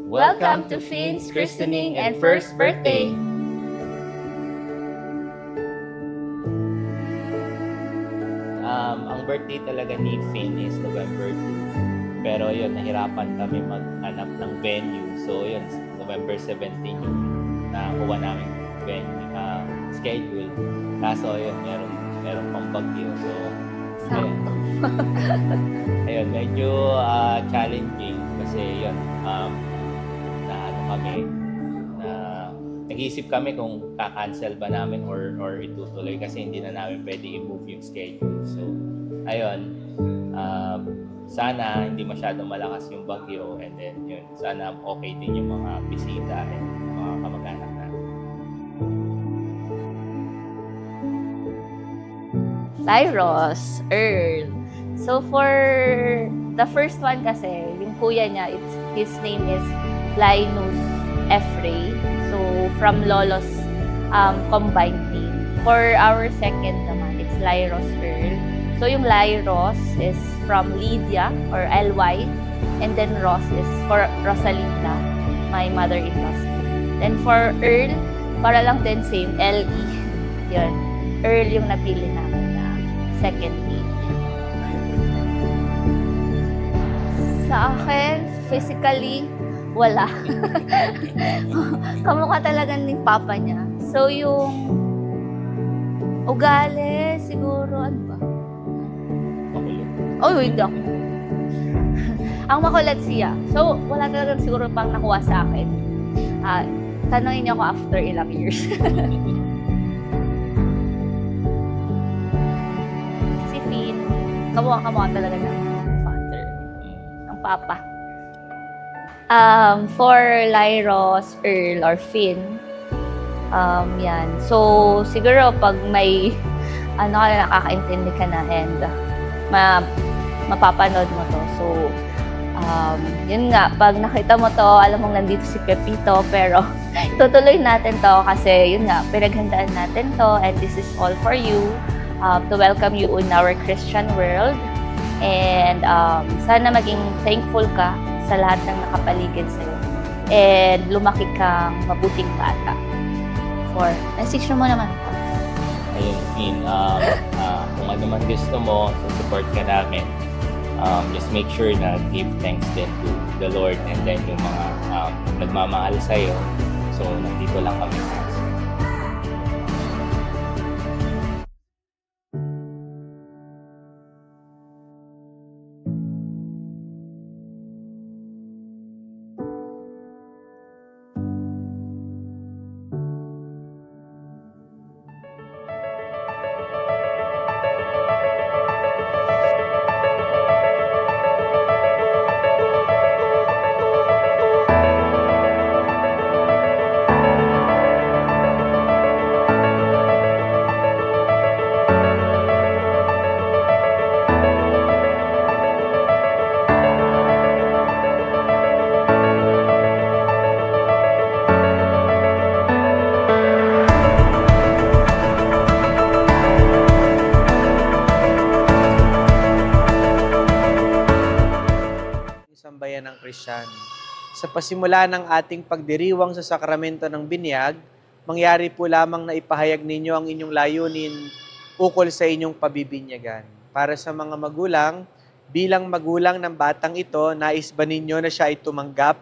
Welcome to Finn's Christening and First Birthday! Ang birthday talaga ni Finn is November 2. Pero yun, nahirapan kami maghanap ng venue. So yun, November 17 yung nakuha namin venue, schedule. Kaso yun, meron pang bagyo. So, ayun, medyo challenging kasi yun, na ano kami, na nag-iisip kami kung ka-cancel ba namin or itutuloy kasi hindi na namin pwede i-move yung schedule. So, ayun, sana hindi masyadong malakas yung bagyo and then yun, sana okay din yung mga bisita and mga kamag-anak natin. Lyros, Earl. So for the first one kasi, yung kuya niya, his name is Linus Efrey. So from Lolo's combined name. For our second naman, it's Lyros Earl. So yung Lyros is from Lydia or L-Y. And then Ross is for Rosalinda, my mother-in-law's name. Then for Earl, para lang din same, L-E. Yun. Earl yung napili namin na second name. Sa akin, physically, wala. Kamukha talaga ni papa niya. So yung ugali, siguro, ano ba? Makulit. Oh, hindi ako. Ang makulit siya. So, wala talaga siguro pang nakuha sa akin. Tanungin niyo ako after ilang years. Si Finn, kamukha talaga ng father, ng papa. For Lyros, Earl, or Finn, yan. So, siguro pag may nakakaintindi ka na and mapapanood mo to. So, yun nga, pag nakita mo to, alam mong nandito si Pepito, pero tutuloy natin to kasi yun nga, pinaghandaan natin to and this is all for you, to welcome you in our Christian world. And sana maging thankful ka sa lahat ng nakapaligid sa'yo. And lumaki kang mabuting bata. For, message mo naman. Ayun, Finn, kung ano man gusto mo, support ka namin. Just make sure na give thanks din to the Lord and then yung mga nagmamahal sa'yo. So, nandito lang kami. Sambayan ng Kristiyano. Sa pasimula ng ating pagdiriwang sa sakramento ng binyag, mangyari po lamang na ipahayag ninyo ang inyong layunin ukol sa inyong pabibinyagan. Para sa mga magulang, bilang magulang ng batang ito, nais ba ninyo na siya ay tumanggap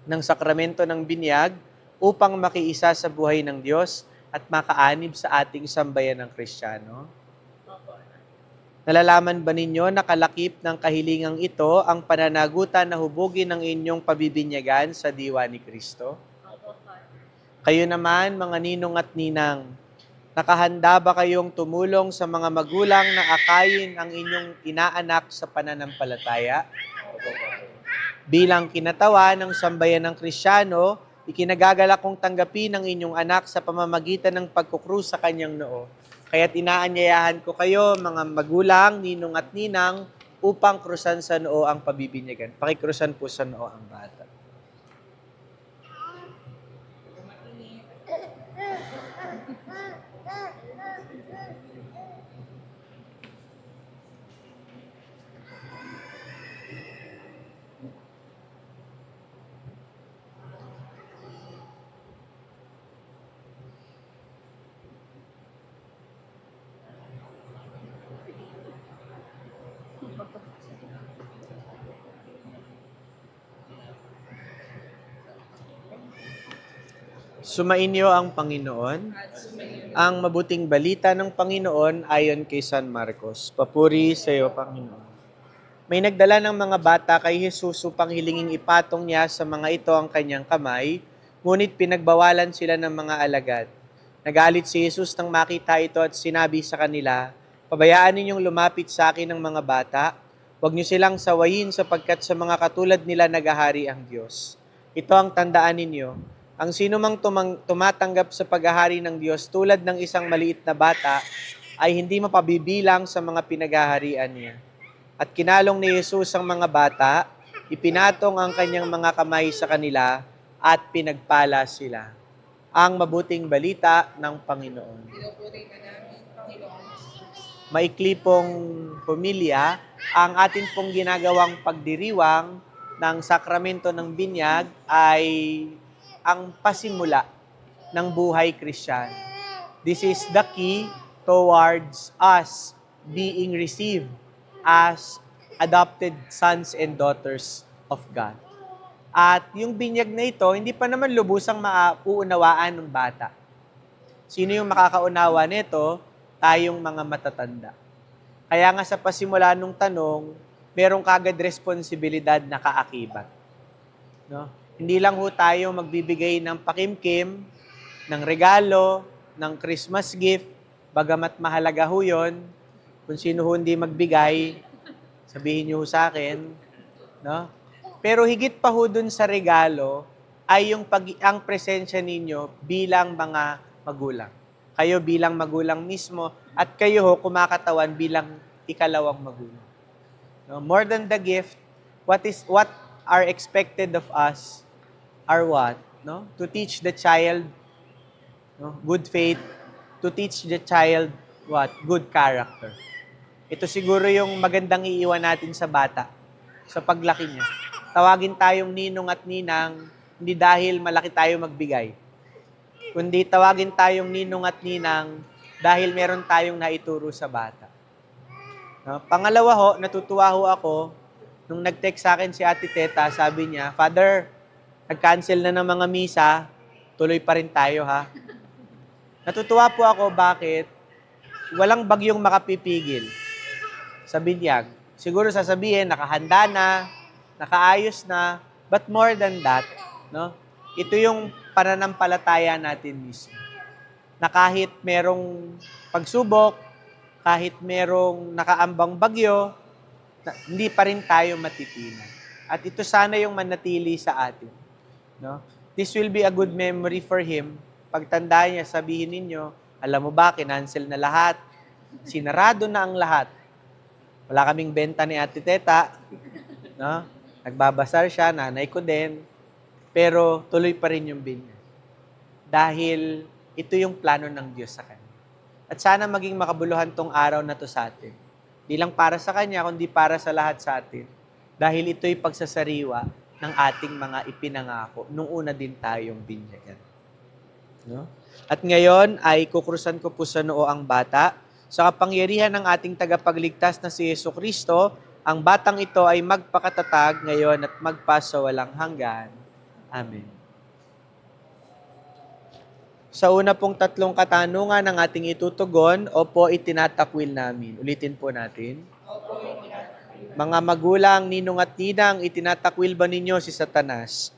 ng sakramento ng binyag upang makiisa sa buhay ng Diyos at makaanib sa ating sambayan ng Kristiyano? Nalalaman ba ninyo na kalakip ng kahilingang ito ang pananagutan na hubugin ng inyong pabibinyagan sa diwa ni Kristo? Kayo naman, mga ninong at ninang, nakahanda ba kayong tumulong sa mga magulang na akayin ang inyong inaanak sa pananampalataya? Bilang kinatawa ng sambayan ng Kristiyano, ikinagagalak kong tanggapin ang inyong anak sa pamamagitan ng pagkukrus sa kanyang noo. Kaya't inaanyayahan ko kayo, mga magulang, ninong at ninang, upang krusan sa noo ang pabibinyagan. Pakikrusan po sa noo ang bata. Sumainyo ang Panginoon. Ang mabuting balita ng Panginoon ayon kay San Marcos. Papuri sa iyo, Panginoon. May nagdala ng mga bata kay Jesus upang hilinging ipatong niya sa mga ito ang kanyang kamay, ngunit pinagbawalan sila ng mga alagad. Nagalit si Jesus nang makita ito at sinabi sa kanila, "Pabayaan ninyong lumapit sa akin ng mga bata, huwag niyo silang sawayin sapagkat sa mga katulad nila naghahari ang Diyos. Ito ang tandaan ninyo, ang sino mang tumatanggap sa paghahari ng Diyos tulad ng isang maliit na bata ay hindi mapabibilang sa mga pinaghaharian niya." At kinalong ni Jesus ang mga bata, ipinatong ang kanyang mga kamay sa kanila at pinagpala sila. Ang mabuting balita ng Panginoon. Maikli pong pamilya, ang atin pong ginagawang pagdiriwang ng sakramento ng binyag ay ang pasimula ng buhay Kristiyano. This is the key towards us being received as adopted sons and daughters of God. At yung binyag na ito, hindi pa naman lubusang mauunawaan ng bata. Sino yung makakaunawa nito? Tayong mga matatanda. Kaya nga sa pasimula nung tanong, merong kagad responsibilidad na kaakibat. No? Hindi lang ho tayo magbibigay ng pakimkim, ng regalo, ng Christmas gift, bagamat mahalaga ho yun. Kung sino ho hindi magbigay, sabihin niyo ho sa akin. No? Pero higit pa ho dun sa regalo, ay ang presensya ninyo bilang mga magulang. Kayo bilang magulang mismo, at kayo ho kumakatawan bilang ikalawang magulang. No? More than the gift, what are expected of us are what? No? To teach the child, no? Good faith, to teach the child what? Good character. Ito siguro yung magandang iiwan natin sa bata, sa paglaki niya. Tawagin tayong ninong at ninang, hindi dahil malaki tayo magbigay, kundi tawagin tayong ninong at ninang dahil meron tayong naituro sa bata. No? Pangalawa ho, natutuwa ho ako, nung nag-text sa akin si Ate Teta, sabi niya, "Father, nag-cancel na ng mga misa, tuloy pa rin tayo ha." Natutuwa po ako, bakit? Walang bagyong makapipigil sa binyag. Siguro sasabihin, nakahanda na, nakaayos na, but more than that, no? Ito yung pananampalataya natin mismo. Na kahit merong pagsubok, kahit merong nakaambang bagyo, hindi pa rin tayo matitinag. At ito sana yung manatili sa atin. No? This will be a good memory for him. Pagtanda niya, sabihin ninyo, alam mo ba, kinancel na lahat. Sinarado na ang lahat. Wala kaming benta ni Ate Teta. No? Nagbabasar siya, nanay ko din. Pero tuloy pa rin yung binyag. Dahil ito yung plano ng Diyos sa kanya. At sana maging makabuluhan tong araw na to sa atin. Di lang para sa kanya, kundi para sa lahat sa atin. Dahil ito'y pagsasariwa ng ating mga ipinangako nung una din tayong binyagan. No? At ngayon ay kukrusan ko po sa noo ang bata. Sa kapangyarihan ng ating tagapagligtas na si Jesucristo, ang batang ito ay magpakatatag ngayon at magpasawalang hanggan. Amen. Sa una pong tatlong katanungan ng ating itutugon, opo, itinatakwil namin. Ulitin po natin. Mga magulang, ninong at ninang, itinatakwil ba ninyo si Satanas?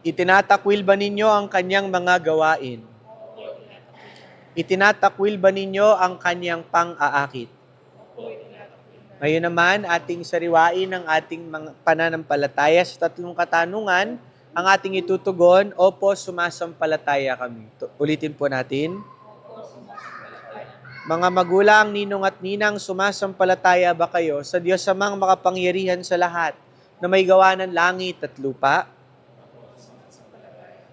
Itinatakwil ba ninyo ang kanyang mga gawain? Itinatakwil ba ninyo ang kanyang pang-aakit? Ngayon naman, ating sariwain ang ating mga pananampalataya sa tatlong katanungan. Ang ating itutugon, opo, sumasampalataya kami. Ulitin po natin. Mga magulang, ninong at ninang, sumasampalataya ba kayo sa Diyos amang makapangyarihan sa lahat na may gawa ng langit at lupa?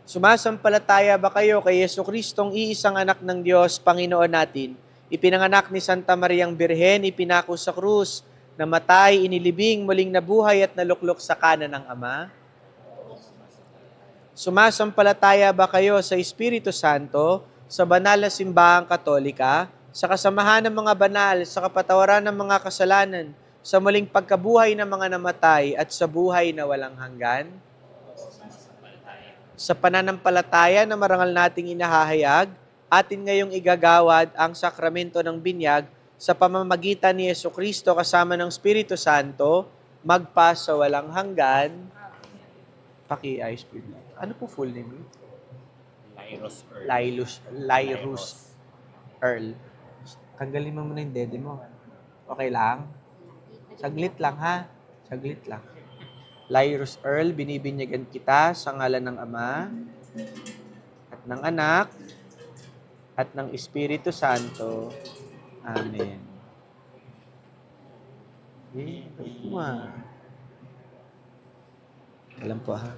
Sumasampalataya ba kayo kay Jesucristong iisang anak ng Diyos, Panginoon natin, ipinanganak ni Santa Mariang Birhen, ipinako sa krus, namatay, inilibing, muling nabuhay at naluklok sa kanan ng Ama? Sumasampalataya ba kayo sa Espiritu Santo, sa banal na simbahang Katolika, sa kasamahan ng mga banal, sa kapatawaran ng mga kasalanan, sa muling pagkabuhay ng mga namatay, at sa buhay na walang hanggan? Sa pananampalataya na marangal nating inahahayag, atin ngayong igagawad ang sakramento ng binyag sa pamamagitan ni Jesucristo kasama ng Espiritu Santo, magpa sa walang hanggan. Paki-ayos po yun. Ano po full name yun? Lyrus Earl. Tanggalin mo muna yung dede mo. Okay lang? Saglit lang ha? Saglit lang. Lyrus Earl, binibinyagan kita sa ngalan ng Ama at ng Anak at ng Espiritu Santo. Amen. Alam po ha.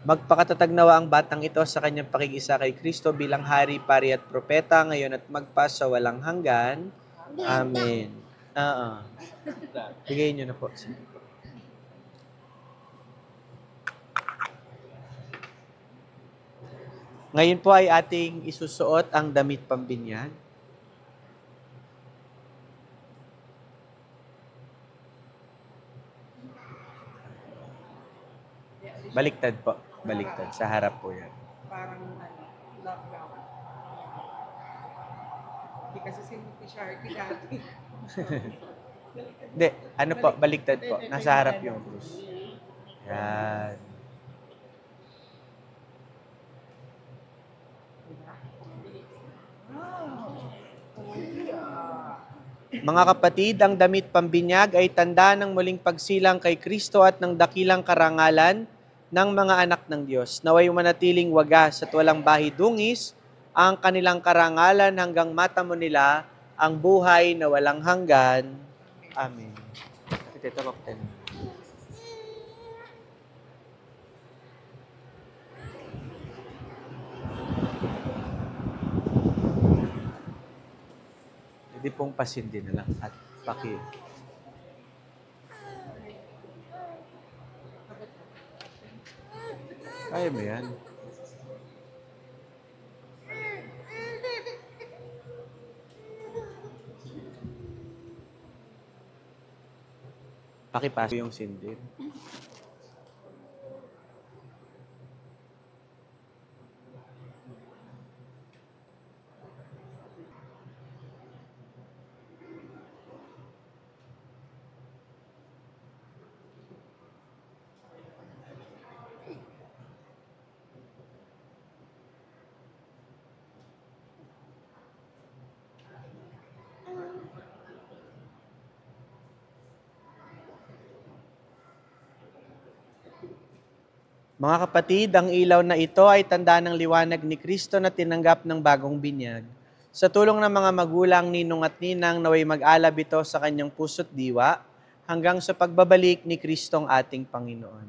Magpakatatag nawa ang batang ito sa kanyang pakikisa kay Kristo bilang hari, pari at propeta ngayon at magpa sa walang hanggan. Amen. Bigay niyo na po. Ngayon po ay ating isusuot ang damit pambinyag. Baliktad po. Baliktad. Sa harap po yan. Parang lockdown. Hindi kasi si Sharky dati. Hindi. Ano po? Baliktad po. Nasa harap yung krus. Yan. Mga kapatid, ang damit pambinyag ay tanda ng muling pagsilang kay Kristo at ng dakilang karangalan ng mga anak ng Diyos. Naway manatiling wagas at walang bahidungis ang kanilang karangalan hanggang matamo nila ang buhay na walang hanggan. Amen. Ito, Captain. Hindi pong pasindi na lang at paki. Kaya mo yan. Pakipaso yung sindir. Mga kapatid, ang ilaw na ito ay tanda ng liwanag ni Kristo na tinanggap ng bagong binyag. Sa tulong ng mga magulang, ninong at ninang, naway mag-alab ito sa kanyang puso't diwa hanggang sa pagbabalik ni Kristong ating Panginoon.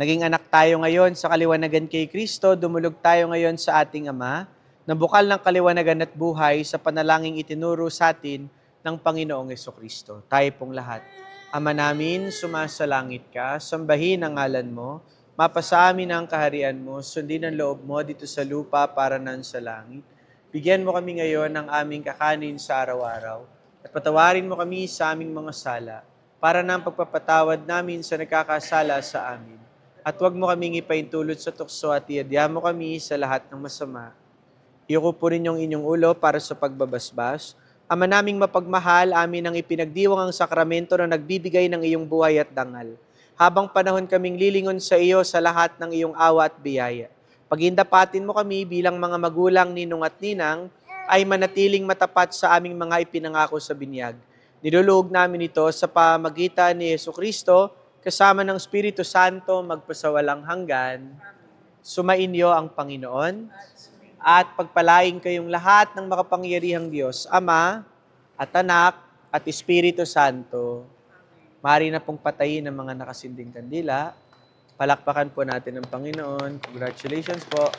Naging anak tayo ngayon sa kaliwanagan kay Kristo, dumulog tayo ngayon sa ating Ama, na bukal ng kaliwanagan at buhay sa panalangin itinuro sa atin ng Panginoong Jesucristo. Tayo pong lahat. Ama namin, sumasalangit ka, sambahin ang ngalan mo, mapasa amin ang kaharian mo, sundin ang loob mo dito sa lupa para nan sa langit. Bigyan mo kami ngayon ng aming kakanin sa araw-araw at patawarin mo kami sa aming mga sala para ng pagpapatawad namin sa nagkakasala sa amin. At huwag mo kaming ipaintulot sa tukso at iadya mo kami sa lahat ng masama. Iyuko po rin yung inyong ulo para sa pagbabasbas. Ama naming mapagmahal, amin ang ipinagdiwang ang sakramento na nagbibigay ng iyong buhay at dangal. Habang panahon kaming lilingon sa iyo sa lahat ng iyong awa at biyaya. Pagindapatin mo kami bilang mga magulang, ninong at ninang, ay manatiling matapat sa aming mga ipinangako sa binyag. Niluluhog namin ito sa pamagitan ni Jesucristo, kasama ng Espiritu Santo, magpasawalang hanggan. Sumainyo ang Panginoon, at pagpalain kayong lahat ng makapangyarihang Diyos, Ama, at Anak, at Espiritu Santo. Maaari na pong patayin ang mga nakasinding kandila. Palakpakan po natin ang Panginoon. Congratulations po.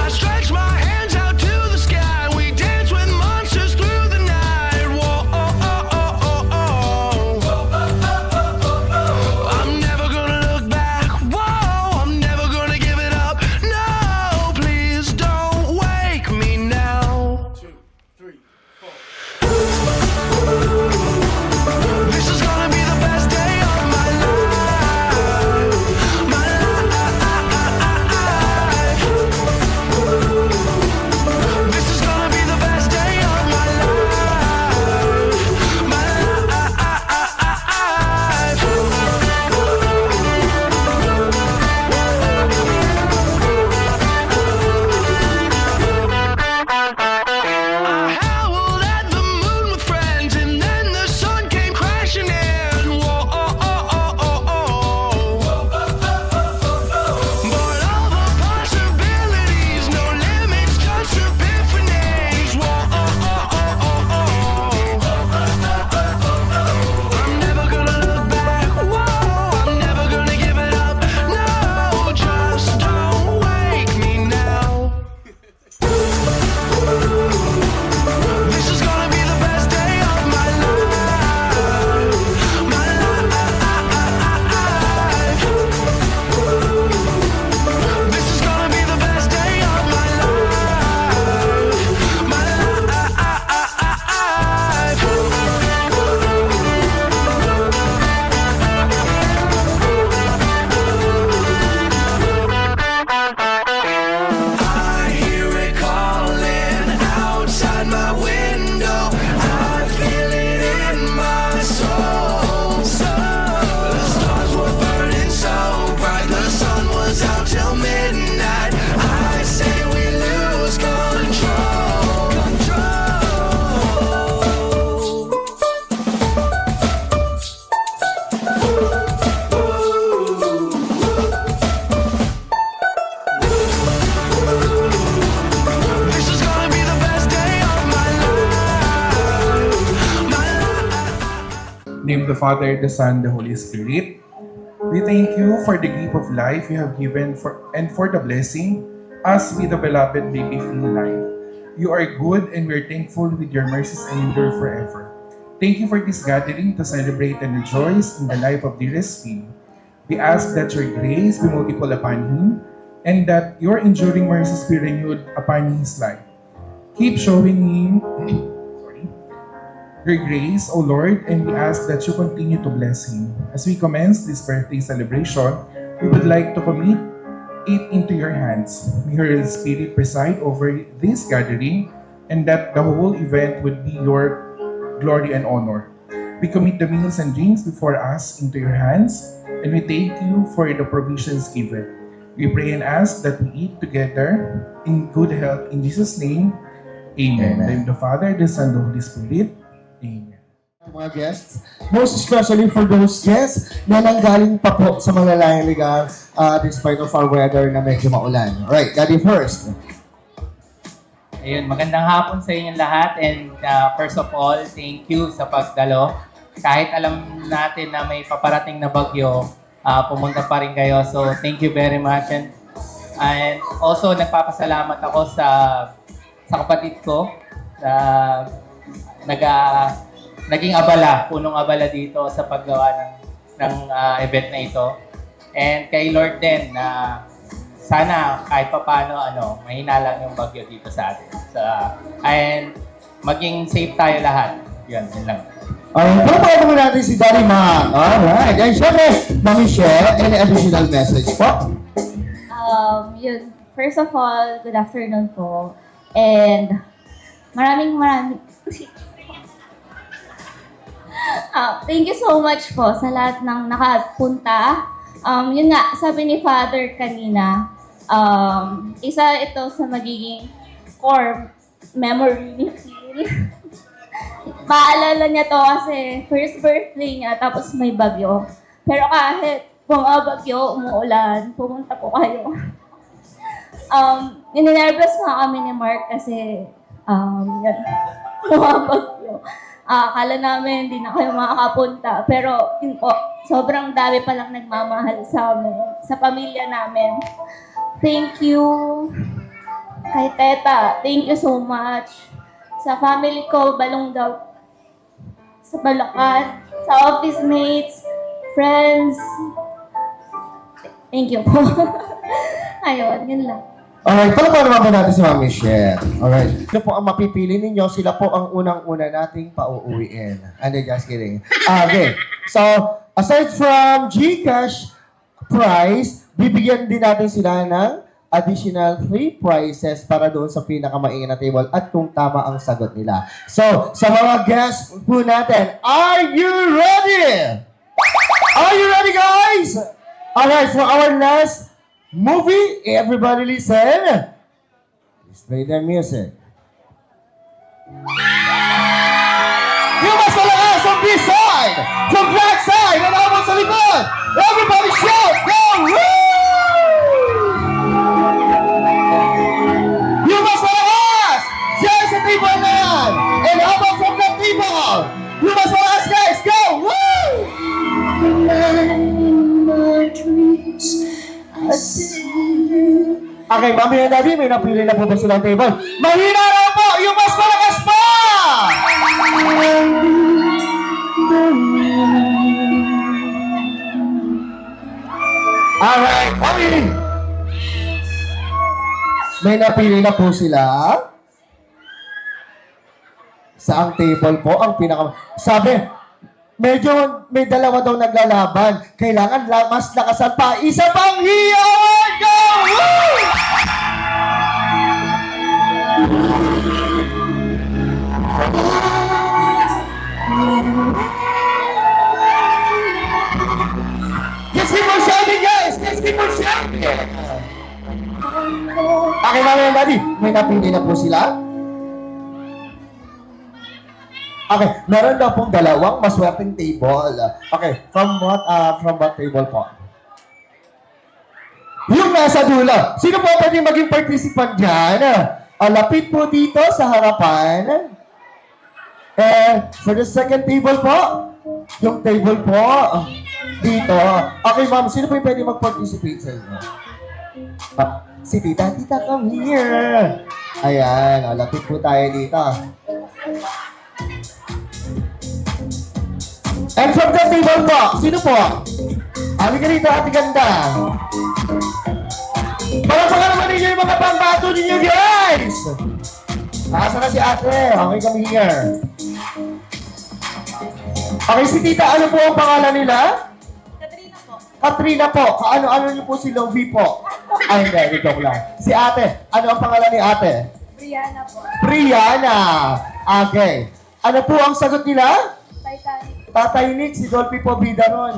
I stretch my hands out to the sky. We dance with money. the Father, the Son, the Holy Spirit. We thank you for the gift of life you have given and for the blessing us with the beloved baby feel life. You are good and we are thankful with your mercies and endure forever. Thank you for this gathering to celebrate and rejoice in the life of dearest Phil. We ask that your grace be multiple upon him and that your enduring mercies be renewed upon his life. Keep showing him your grace, O Lord, and we ask that you continue to bless him. As we commence this birthday celebration, we would like to commit it into your hands. May your Spirit preside over this gathering and that the whole event would be your glory and honor. We commit the meals and drinks before us into your hands and we thank you for the provisions given. We pray and ask that we eat together in good health. In Jesus' name, Amen. In the name of the Father, the Son, and the Holy Spirit. Amen. Mga guests, most especially for those guests na nanggaling pa po sa malalayang lugar despite of our weather na medyo maulan. Alright, Daddy first. Ayun, magandang hapon sa inyong lahat and first of all, thank you sa pagdalo. Kahit alam natin na may paparating na bagyo, pumunta pa rin kayo. So, thank you very much. And also, nagpapasalamat ako sa kapatid ko naging abala, punong abala dito sa paggawa ng event na ito. And kay Lord din na sana kahit papaano mahina lang yung bagyo dito sa atin. And maging safe tayo lahat. Yun lang. Pagpapagawa mo natin si Daddy Mac. Alright. And syempre, Mami Michelle, any additional message po? Yun. First of all, good afternoon po. And maraming thank you so much po sa lahat ng nakapunta. Yun nga, sabi ni Father kanina, isa ito sa magiging core memory ni Phil. Maalala niya to kasi first birthday niya, tapos may bagyo. Pero kahit bumabagyo, umuulan, pumunta po kayo. Ninervous nga kami ni Mark kasi yan, bumabagyo. Akala namin hindi na kayo makakapunta. Pero yun po, sobrang dami palang nagmamahal sa amin, sa pamilya namin. Thank you. Kay Teta, thank you so much. Sa family ko, Balonggaw, sa Balacan, sa office mates, friends. Thank you po. Ayun, yun lang. Alright, pala naman po natin si Mami Michelle. Alright. Sino po ang mapipili ninyo? Sila po ang unang-una nating pauuwiin. Just kidding. Okay. So, aside from GCash prize, bibigyan din natin sila ng additional 3 prizes para doon sa pinakamaingay na table at kung tama ang sagot nila. So, sa mga guests po natin, are you ready? Are you ready, guys? Alright, for our last movie, everybody listen. Let's play the music. You must malakas on this side, from black side, and abang sa likod. Everybody shout, go! Woo! You must malakas! Diyan sa table na yan. And abang from the table. You must malakas, guys. Go! Woo! Okay, Mami and Daddy, may napili na po ba silang table? Mahina raw po! Yung mas malakas pa! Alright, Mami! May napili na po sila. Saang table po ang pinaka... Sabi, medyo may dalawa daw naglalaban. Kailangan mas lakasan pa. Isa pang hiyawan! Go! Woo! Let's keep on shouting, guys! Let's keep on shouting! Okay, Mami and Daddy, may napili na po sila. Okay, meron daw pong dalawang maswerteng table. Okay, from what table po? Yung nasa dulo. Sino po pwede maging participant dyan? Lapit po dito sa harapan. And for the second table po, Yung table po. Dito. Okay, ma'am. Sino po yung pwede mag-participate sa inyo? Si Tita. Tita, come here. Ayan. Lapit po tayo dito. And from the table po. Sino po? Halika rito, ate ganda. Palakpakan naman ninyo yung mga pambato ninyo, guys! Asa na si ate? Okay, come here. Okay, si tita, ano po ang pangalan nila? Katrina po. Katrina po. Kaano-ano niyo po si Lovie po? Ay, hindi, joke lang. Si ate, ano ang pangalan ni ate? Brianna po. Brianna. Okay. Ano po ang sagot nila? Titanic. Tatay Nick, si Dolphy po, bida ron.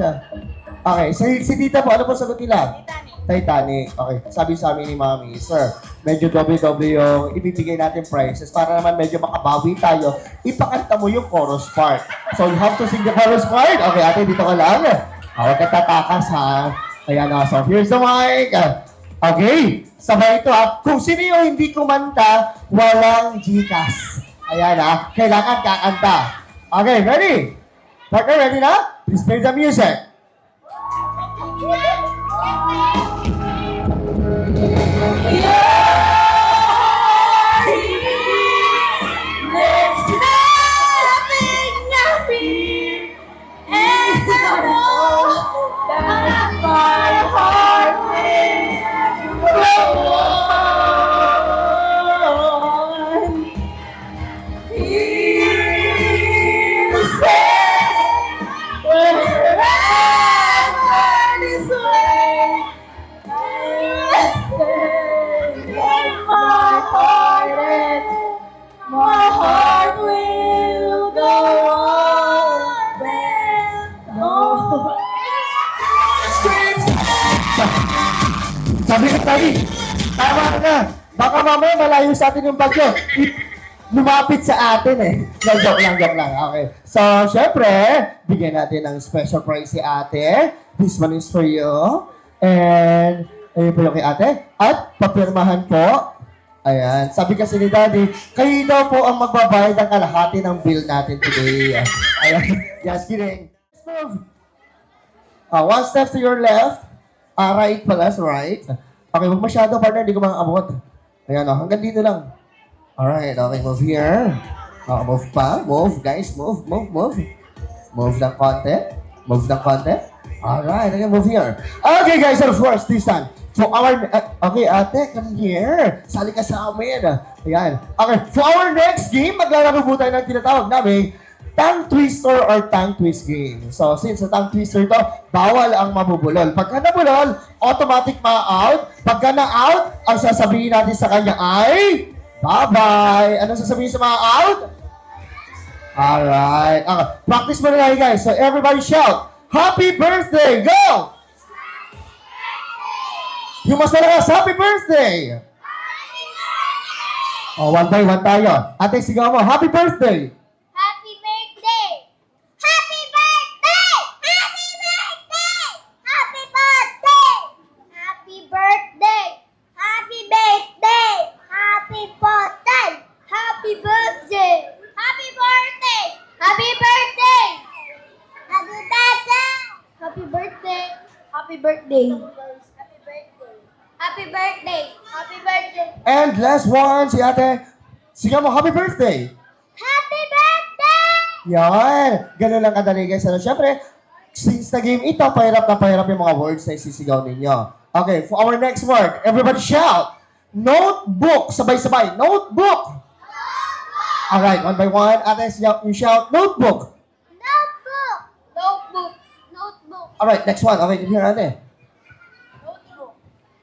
Okay, si tita po, ano po sagot nila? Titanic. Okay, sabi sa amin ni Mami, Sir, medyo doble-doble yung ibibigay natin prizes para naman medyo makabawi tayo. Ipakanta mo yung chorus part. So, you have to sing the chorus part. Okay, ate, dito ka lang. Huwag ka tatakas, ha? Ayan na. So, here's the mic. Okay, sabay ito, ha? Kung sino yung hindi kumanta, walang Gcash. Ayan, ha? Kailangan kakanta. Okay, ready? Partner, ready na? Please play the music. Sabi ko tayo, tama na. Baka mamaya malayo sa atin yung bagyo. Lumapit sa atin eh. No, joke lang. Okay. So, syempre, bigyan natin ng special prize si ate. This one is for you. And, ayun po yung kay ate. At, papirmahan po. Ayan. Sabi kasi ni Daddy, kayo daw po ang magbabayad ng kalahati ng bill natin today. Ayan. Yes, kidding. Let's move. One step to your left. Right pala, so right. Okay, huwag masyado, partner. Hindi ko makakabot. Ayan, hanggang dito lang. Alright, okay, move here. Move pa. Move, guys. Move. Move ng konti. Alright, okay, move here. Okay, guys, and of course, this time, for our... okay, ate, come here. Sali ka sa amin. Ayan. Okay, for our next game, maglalaro po tayo ng tinatawag namin tongue twister or tongue twist game. So, since sa tongue twister to, bawal ang mabubulol. Pagka nabulol, automatic ma-out. Pagka na-out, ang sasabihin natin sa kanya ay, bye-bye. Anong sasabihin sa mga out? Alright. Okay. Practice mo na lang, guys. So, everybody shout, Happy birthday! Go! You must talaga, Happy birthday! Oh, one by one tayo. Ate, sigaw mo, Happy birthday! Happy birthday! Happy birthday! Happy birthday! Happy birthday! Happy birthday! Happy birthday! Happy birthday! Happy birthday! Happy birthday! Happy birthday! Happy birthday! Happy birthday! Happy birthday! Happy birthday! Happy birthday! And last one, si ate. Sigaw mo, Happy birthday! Happy birthday! Yan. Ganun lang kadali, guys. Ano, syempre, since na game ito, pahirap yung mga words na isisigaw ninyo. Okay, for our next word, everybody shout. Notebook. Sabay-sabay. Notebook. Alright, one by one. Ate, you shout, notebook. Notebook! Notebook! Notebook! Alright, next one. Okay, here, ate.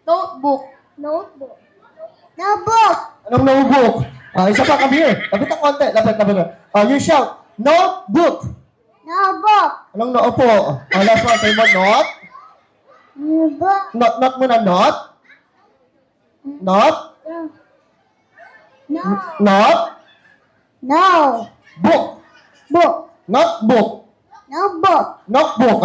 Notebook. Notebook. Notebook. Anong notebook? Isa pa, come here. Lapit ang konti. Lapit. You shout, notebook. Notebook. Anong noopo? Last one, say mo, not? Notebook. Not muna, not? Not? No. Not? No. Book. Book. Not book. Notebook. Notebook.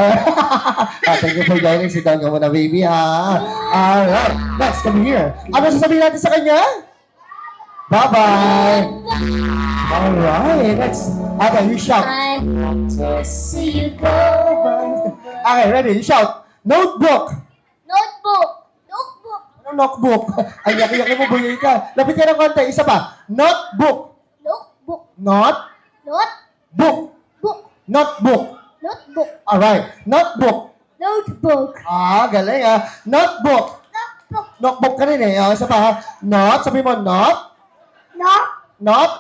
Thank you for joining. Sit down ka muna, baby, ha? Alright. Next, come here. Ano sasabihin natin sa kanya? Bye-bye. Alright. Next. Okay, you shout. I want to see you go. Okay, ready? You shout. Notebook. Notebook. Notebook. Ano notebook? Ay, yaki-yaki mo, buyoy ka. Lapit ka ng konti. Isa pa. Notebook. Notebook. Not. Notebook. Book. Notebook. Notebook. Alright. Notebook. Notebook. Galing Notebook. Notebook. Notebook ka rin Isa pa ha. Not. Sabi mo, not. Not. Not.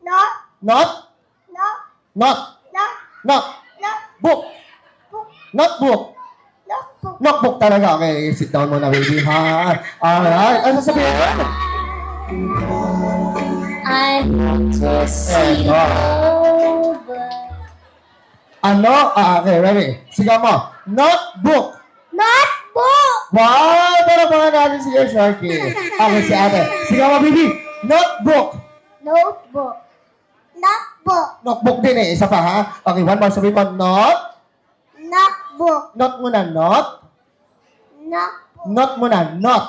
Not. Not. Not. Not. Not. Not. Not. Book. Book. Notebook. Notebook. Notebook talaga. Okay, sit down muna, baby, ha? Alright. Ano sasabihin mo? I want to see you Eto. go. Ano? Okay, ready. Sigaw mo. Notebook. Notebook. Wow! Pero mga natin si Sharky. Okay, si ate. Sigaw mo, baby. Notebook. Notebook. Notebook. Notebook din Isa pa, ha? Okay, one more. Sabihin mo, not. Notebook. Not muna, not. Notebook. Not muna, not.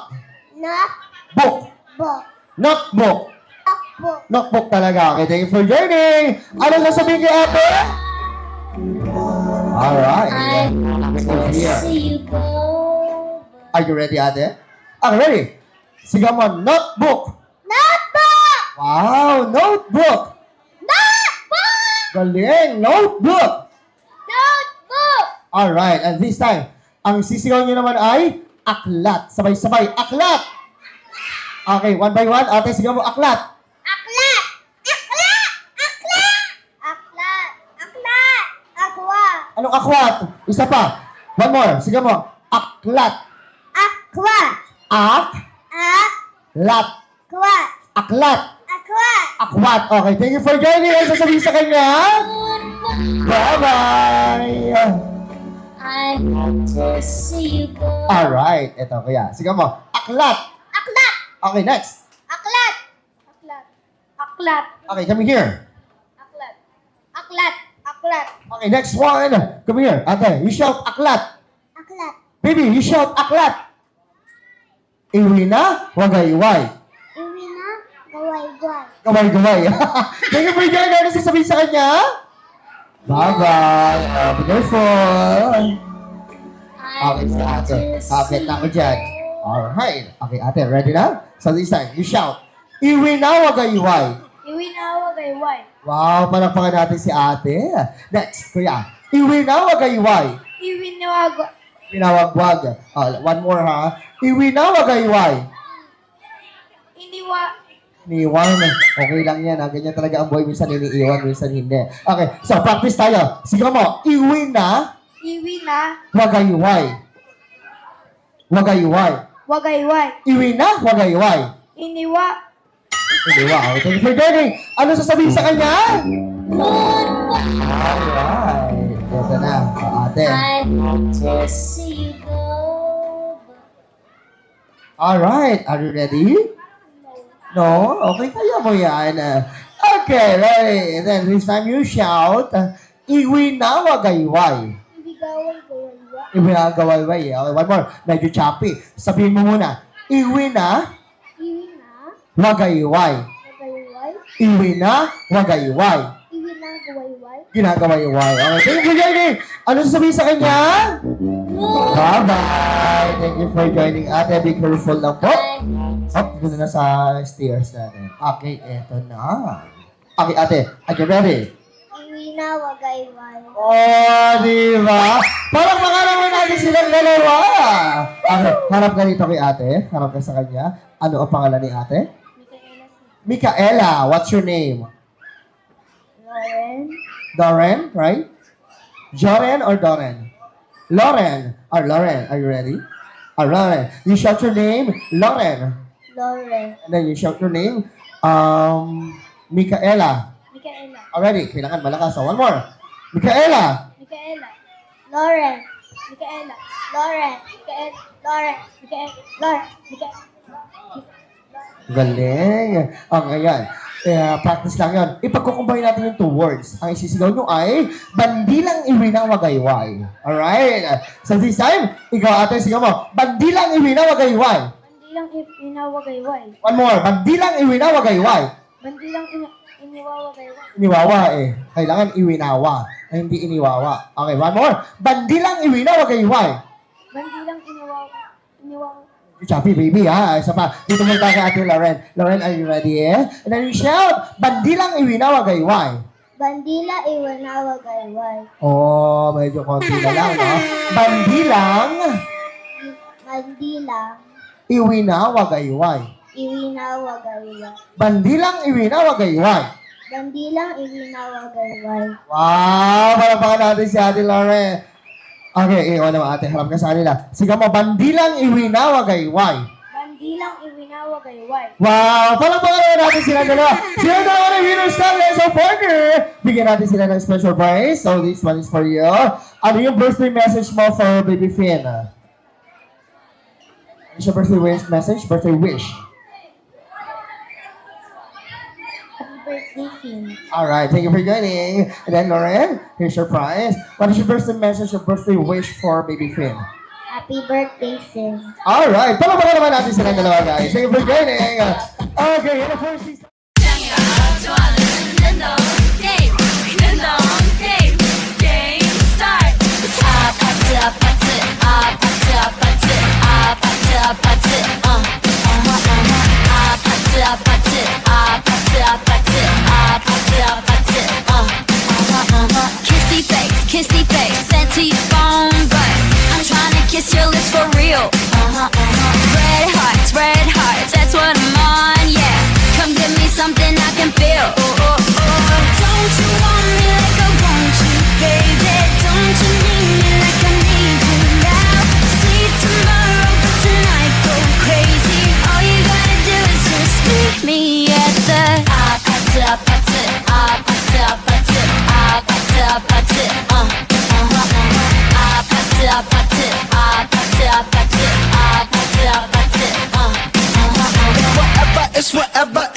Notebook. Book. Notebook. Notebook. Notebook talaga. Okay, thank you for joining. Ano sasabihin kay ate? Alright. I want to Here. see you go. Are you ready, ate? Okay, ready. Sigaw mo, notebook. Notebook. Wow, notebook. Notebook. Galing, notebook. Notebook. Alright, and this time, ang sisigaw niyo naman ay aklat. Sabay-sabay, aklat. Okay, one by one. Ate, sigaw mo, aklat. Aklat. Aklat. Aklat. Aklat. Aklat. Aqua. Anong akwat? Isa pa. One more. Sigaw mo, aklat. Aqua. Aklat. Aqua. Aklat. Aqua. Akwat. Okay, thank you for joining. Ano sasabihin sa kanya? Bye-bye. I want to see you go. Alright, eto kuya. Sigaw mo, aklat. Aklat. Okay, next. Aklat. Aklat. Aklat. Okay, come here. Aklat. Aklat. Aklat. Okay, next one. Come here. Ate, you shout aklat. Aklat. Baby, you shout aklat. Iwi na, wagayway. Iwi na. Gaway-gaway. Gaway-gaway. Thank you for joining. Ano sasabihin sa kanya? Bye-bye. Be careful. Okay, si ate. Kapit na ako dyan. Alright. Okay, ate, ready na? So this time, you shout. Iwi na, wagayway. Iwi na. Gaway-gaway. Wow, palakpakan natin si ate. Next, kuya. Iwi na, wagayway. Iwi na. Pinawagwag. One more ha. Iwi na, wagayway. Iniwa. Iniwan. Okay lang yan. Ganyan talaga ang buhay. Minsan iniiwan, minsan hindi. Okay, so practice tayo. Sigaw mo. Iwi na, Iwi na. wagayway. Wagayway. Wagayway. Iwi na, wagayway. Iniwa. Iniwa. Okay, thank you for joining. Ano sasabihin sa kanya? Alright. Ito na. Ate. I want to see you go. Alright. Are you ready? No? Okay, kaya mo yan. Okay, ready. Then this time you shout, Iwi na, wagayway. Iwi gaway-gaway. Iwi na, wagayway. Okay, one more. Medyo choppy. Sabihin mo muna, Iwi na, Iwi na. wagayway. Gaway-gaway. Iwi na, wagayway. Iwi na. Gaway-gaway. Ginagawa-iway. Okay, thank you for joining. Ano sasabihin sa kanya? Bye-bye. Thank you for joining. Ate, be careful lang po. I want Oh, dito na sa stairs natin. Okay, eto na. Okay, ate, are you ready? Iwi na. Wagayway. Oh, di ba? Parang makaraman natin silang dalawa. Okay, harap ka dito kay ate. Harap ka sa kanya. Ano ang pangalan ni ate? Micaela. What's your name? Lauren. Doren, right? Joren or Doren? Lauren. Or Lauren, are you ready? Lauren. You shout your name, Lauren. Lauren. And then you shout your name, Micaela. Micaela. Already, kailangan malakas. So, one more. Micaela. Micaela. Lauren. Micaela. Lauren. Micaela. Lauren. Micaela. Lauren. Micaela. Galing. Ayan. Practice lang yun. Ipagkukumbay natin yung two words. Ang isisigaw nyo ay, bandilang iwina wagayway. Alright? So this time, ikaw ate, sigaw mo, bandilang iwina wagayway. Bandilang inawagayway. One more. Bandilang iwina wagayway. Bandilang iniwawagaywa. Iniwawa eh. Kailangan iwinawa. Ay, hindi iniwawa. Okay, one more. Bandilang iwinawa gayway. Bandilang iniwawa. Choppy, baby, ha? Isa pa. Dito muna tayo kay Ate Lauren. Lauren, are you ready, eh? And then you shout, bandilang iwinawa gayway. Bandila iwanawagayway. Oh, medyo konti na lang, no? Bandilang Bandilang iwinawa gayway. iwinawagayway. Bandilang iwinawa gayway. Bandilang iwinawagayway. Wow! Palapakan natin si Ate Lauren. Okay, ikaw naman ate, harap ka sa kanila. Sigaw mo, bandilang iwinawa gayway. Bandilang iwinawagayway. Wow! Palapakan naman natin sila dalawa. Sila dalawa na winners ng Leso Partner. Bigyan natin sila ng special prize. So, this one is for you. Ano yung birthday message mo for Baby Finn? Ano yung birthday message? Birthday wish. Happy birthday, Finn. Alright, thank you for joining. And then, Lauren, here's your prize. What is your birthday message or birthday wish for Baby Finn? Happy birthday, Finn. Alright, palapakan naman natin sila dalawa, guys. Thank you for joining. Okay, and of course, Kissy face, sent to your phone, but I'm trying to kiss your lips for real. Red hearts, that's what I'm on, yeah. Come give me something I can feel. Don't you want me like I want you, baby? Don't you need me like I need you now? See tomorrow, but tonight go crazy. All you gotta do is just meet me at the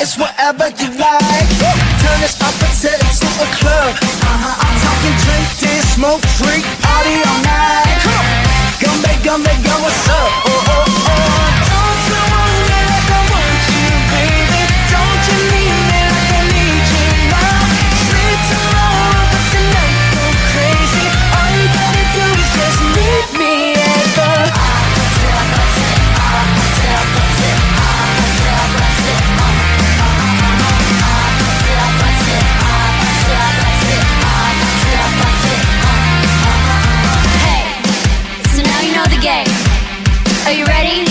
It's whatever you like. Turn this up into a club. I'm talking drink, dance, smoke, freak, party all night. Come back, go, what's up? Don't you want me like I want you, baby? Don't you need me like I need you now? Sleep tomorrow, but tonight go crazy. All you gotta do is just meet me at the So now you know the game. Are you ready?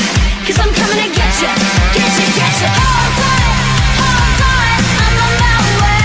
Cause I'm coming to get you. Get you, get you. Hold tight, I'm on my way.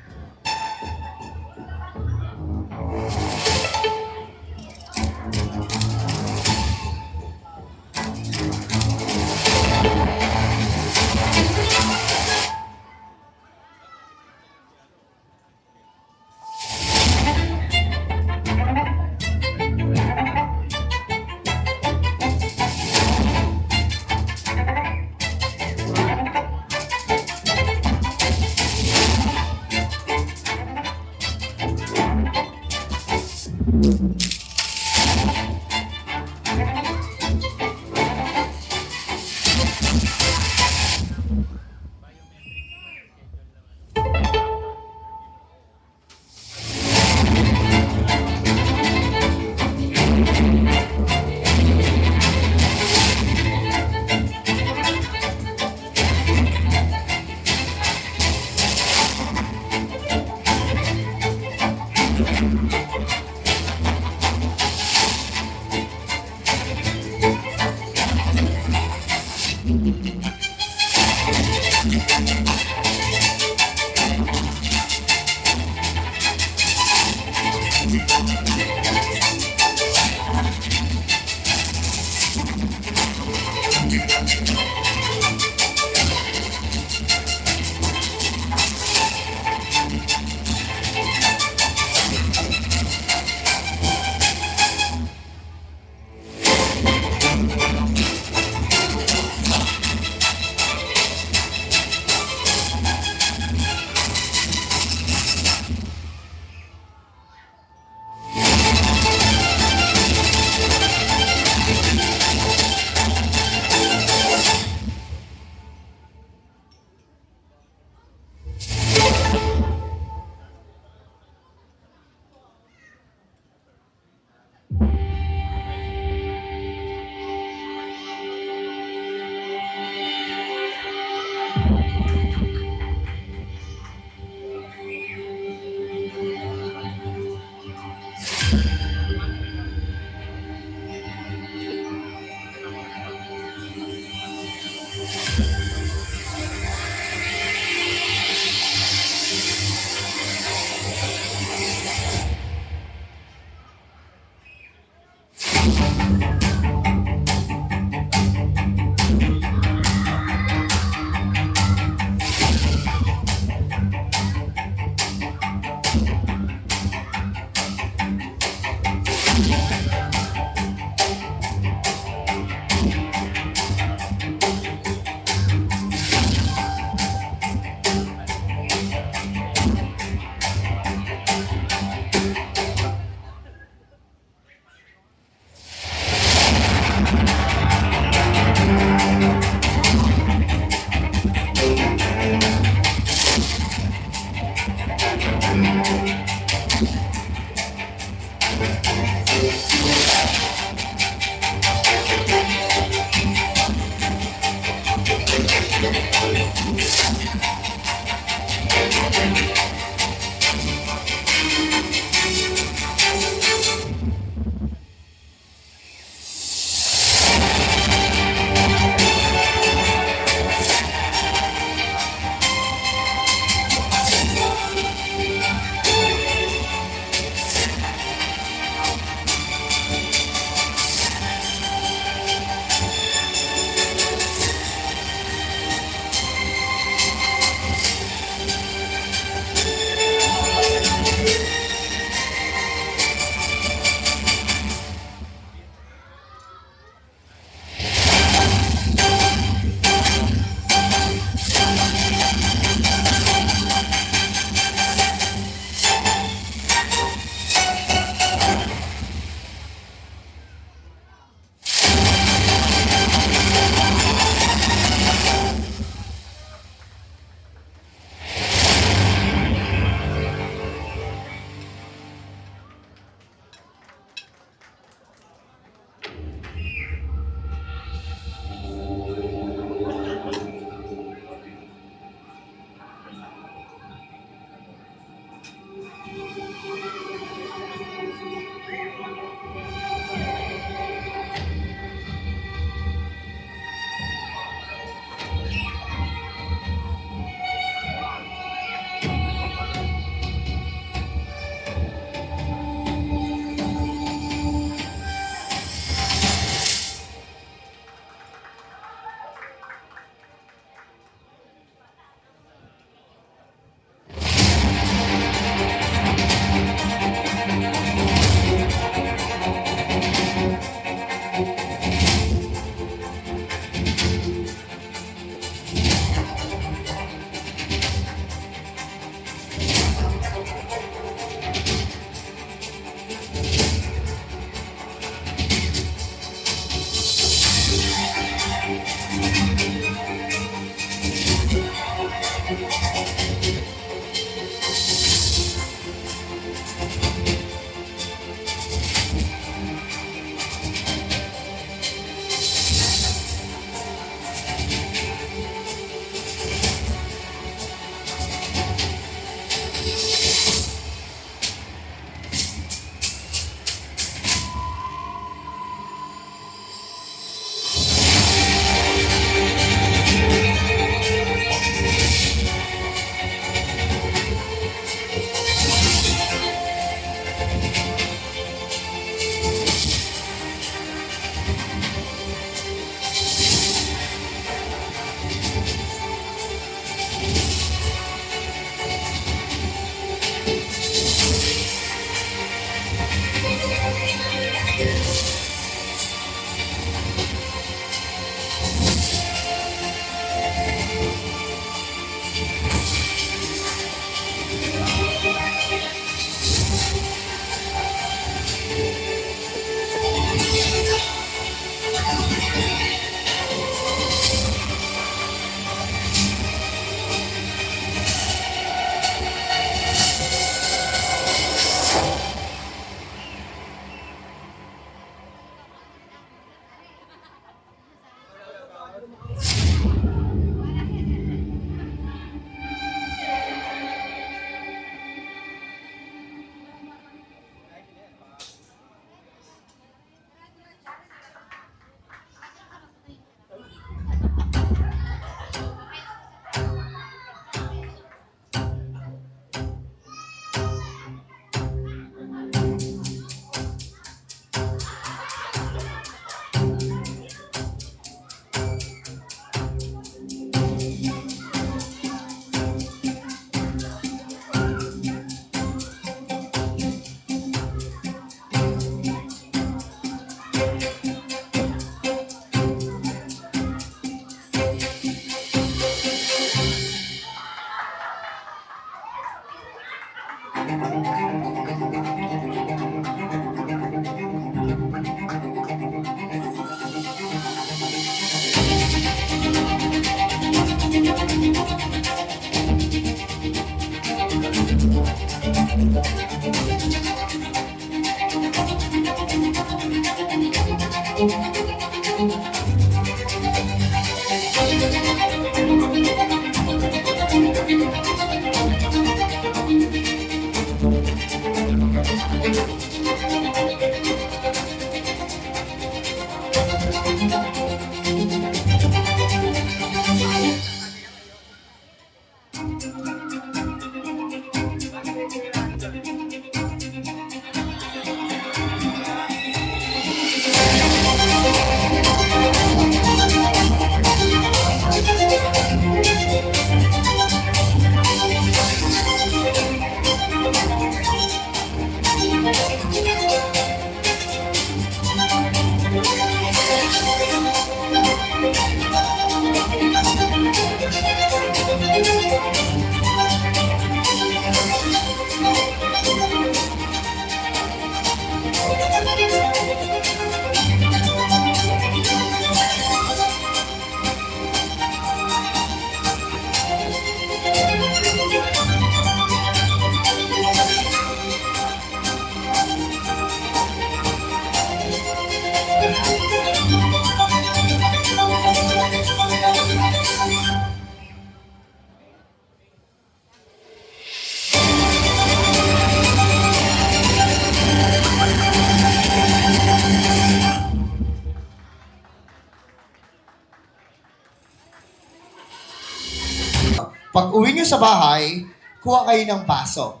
Pag uwi nyo sa bahay, kuha kayo ng baso.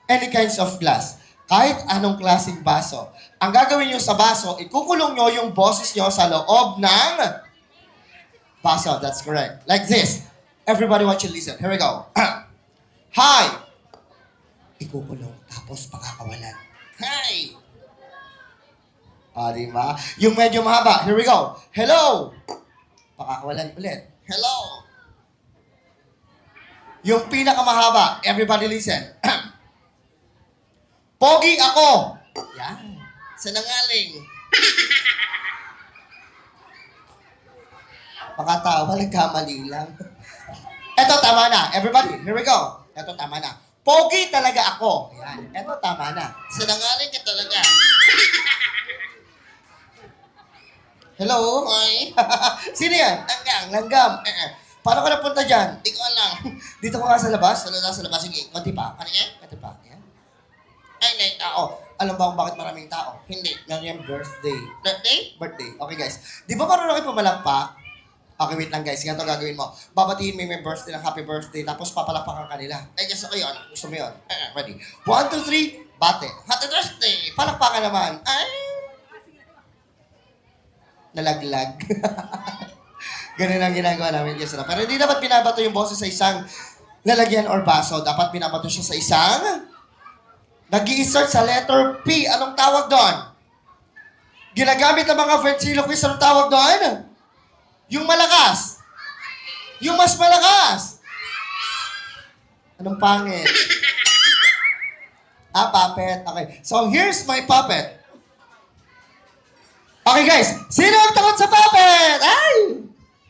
Any kinds of glass. Kahit anong klaseng baso. Ang gagawin nyo sa baso, ikukulong nyo yung boses nyo sa loob ng baso. That's correct. Like this. Everybody watch and listen. Here we go. Hi! Ikukulong. Tapos pakakawalan. Hi! Diba? Yung medyo mahaba. Here we go. Hello! Pakakawalan ulit. Hello! Yung pinakamahaba. Everybody listen. Pogi ako! Yan. Sinangaling. Makatawa, nagkamali lang. Eto, tama na. Everybody, here we go. Eto, tama na. Pogi talaga ako. Yan. Eto, tama na. Sinangaling ka talaga. Hello? Hi. Sino yan? Langgam. Paano ka napunta dyan? Di ko alam. Dito ko nga sa labas. Sa labas. Sige, konti pa. Ano yan? Konti pa. Yan. Ay, hindi. Tao. Alam ba kung bakit maraming tao? Hindi. Ngayon birthday. Birthday? Birthday. Okay, guys. Di ba parang kayo pumalakpak? Okay, wait lang, guys. Ganito gagawin mo. Babatiin mo yung birthday ng happy birthday, tapos papalakpakan kanila. Ay, guess ako yun. Gusto mo yun? Ready? 1, 2, 3, bate. Happy birthday! Palakpakan naman. Ay! Nalaglag. Ganun ang ginagawa namin, guys. Pero hindi dapat binabato yung boses sa isang lalagyan or baso. Dapat binabato siya sa isang nag-i-start sa letter P. Anong tawag doon? Ginagamit ng mga ventriloquist. Anong tawag doon? Yung malakas. Yung mas malakas. Anong pangit? Puppet. Okay. So, here's my puppet. Okay, guys. Sino ang takot sa puppet? Ay!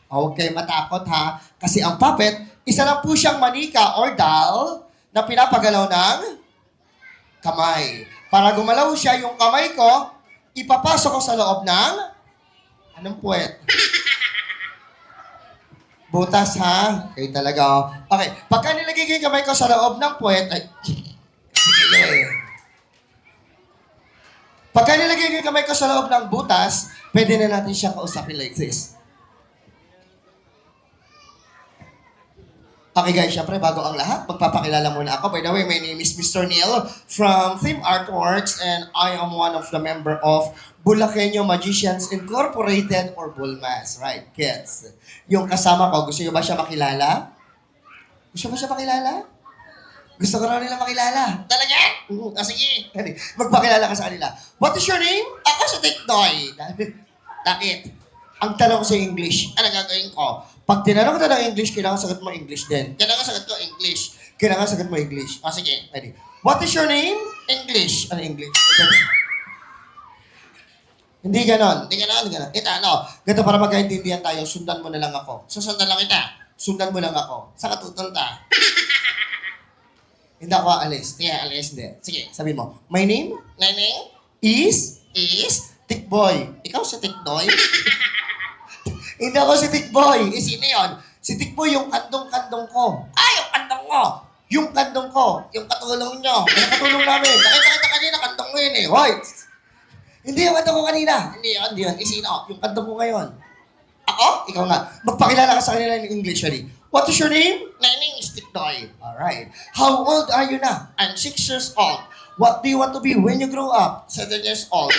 Okay, matakot ha. Kasi ang puppet, isa lang po siyang manika or doll na pinapagalaw ng kamay. Para gumalaw siya, yung kamay ko, ipapasok ko sa loob ng anong puwet? Butas, ha? Okay, talaga, oh. Okay, pagka nilagay ko yung kamay ko sa loob ng puwet, ay, sige, pagka nilagay ko yung kamay ko sa loob ng butas, pwede na natin siya kausapin like this. Okay guys, syempre bago ang lahat, magpapakilala muna ako. By the way, my name is Mr. Neil from Theme Artworks and I am one of the member of Bulakenyo Magicians Incorporated or Bulmas. Right, kids? Yung kasama ko, gusto nyo ba siya makilala? Gusto ba siya makilala? Gusto ko raw nila makilala. Talaga? Sige. Magpakilala ka sa kanila. What is your name? Ako si Tikdoy. Bakit? Ang tanong ko sa English, ano gagawin ko? Pag tinanong ko ng English, kailangan sagot mo English din. Kailangan sagot ko English. Kailangan sagot mo English. Sige. Ready. What is your name? English. Ano English? Hindi ganon. Hindi ganon. Ito ano? Ganito para magkaintindihan tayo, sundan mo na lang ako. Susundan lang kita. Sundan mo lang ako. Saan ka tutunta? Hindi ako aalis. Hindi aalis. Hindi. Sige, sabi mo. My name? My name? Is Tikboy. Ikaw si Tikboy? Hindi ako si Tikboy. Sino yun? Si Tikboy yung kandong-kandong ko. Yung kandong ko! Yung kandong ko. Yung katulong nyo. Yung katulong namin. Nakita kanina, kandong mo yun eh. Hoy! Hindi yung kandong ko kanina. Hindi yun. Sino? Yung kandong ko ngayon. Ako? Ikaw nga. Magpakilala ka sa kanila in English, ready? What is your name? My name is Tikdoy. Alright. How old are you now? I'm 6 years old. What do you want to be when you grow up? 7 years old.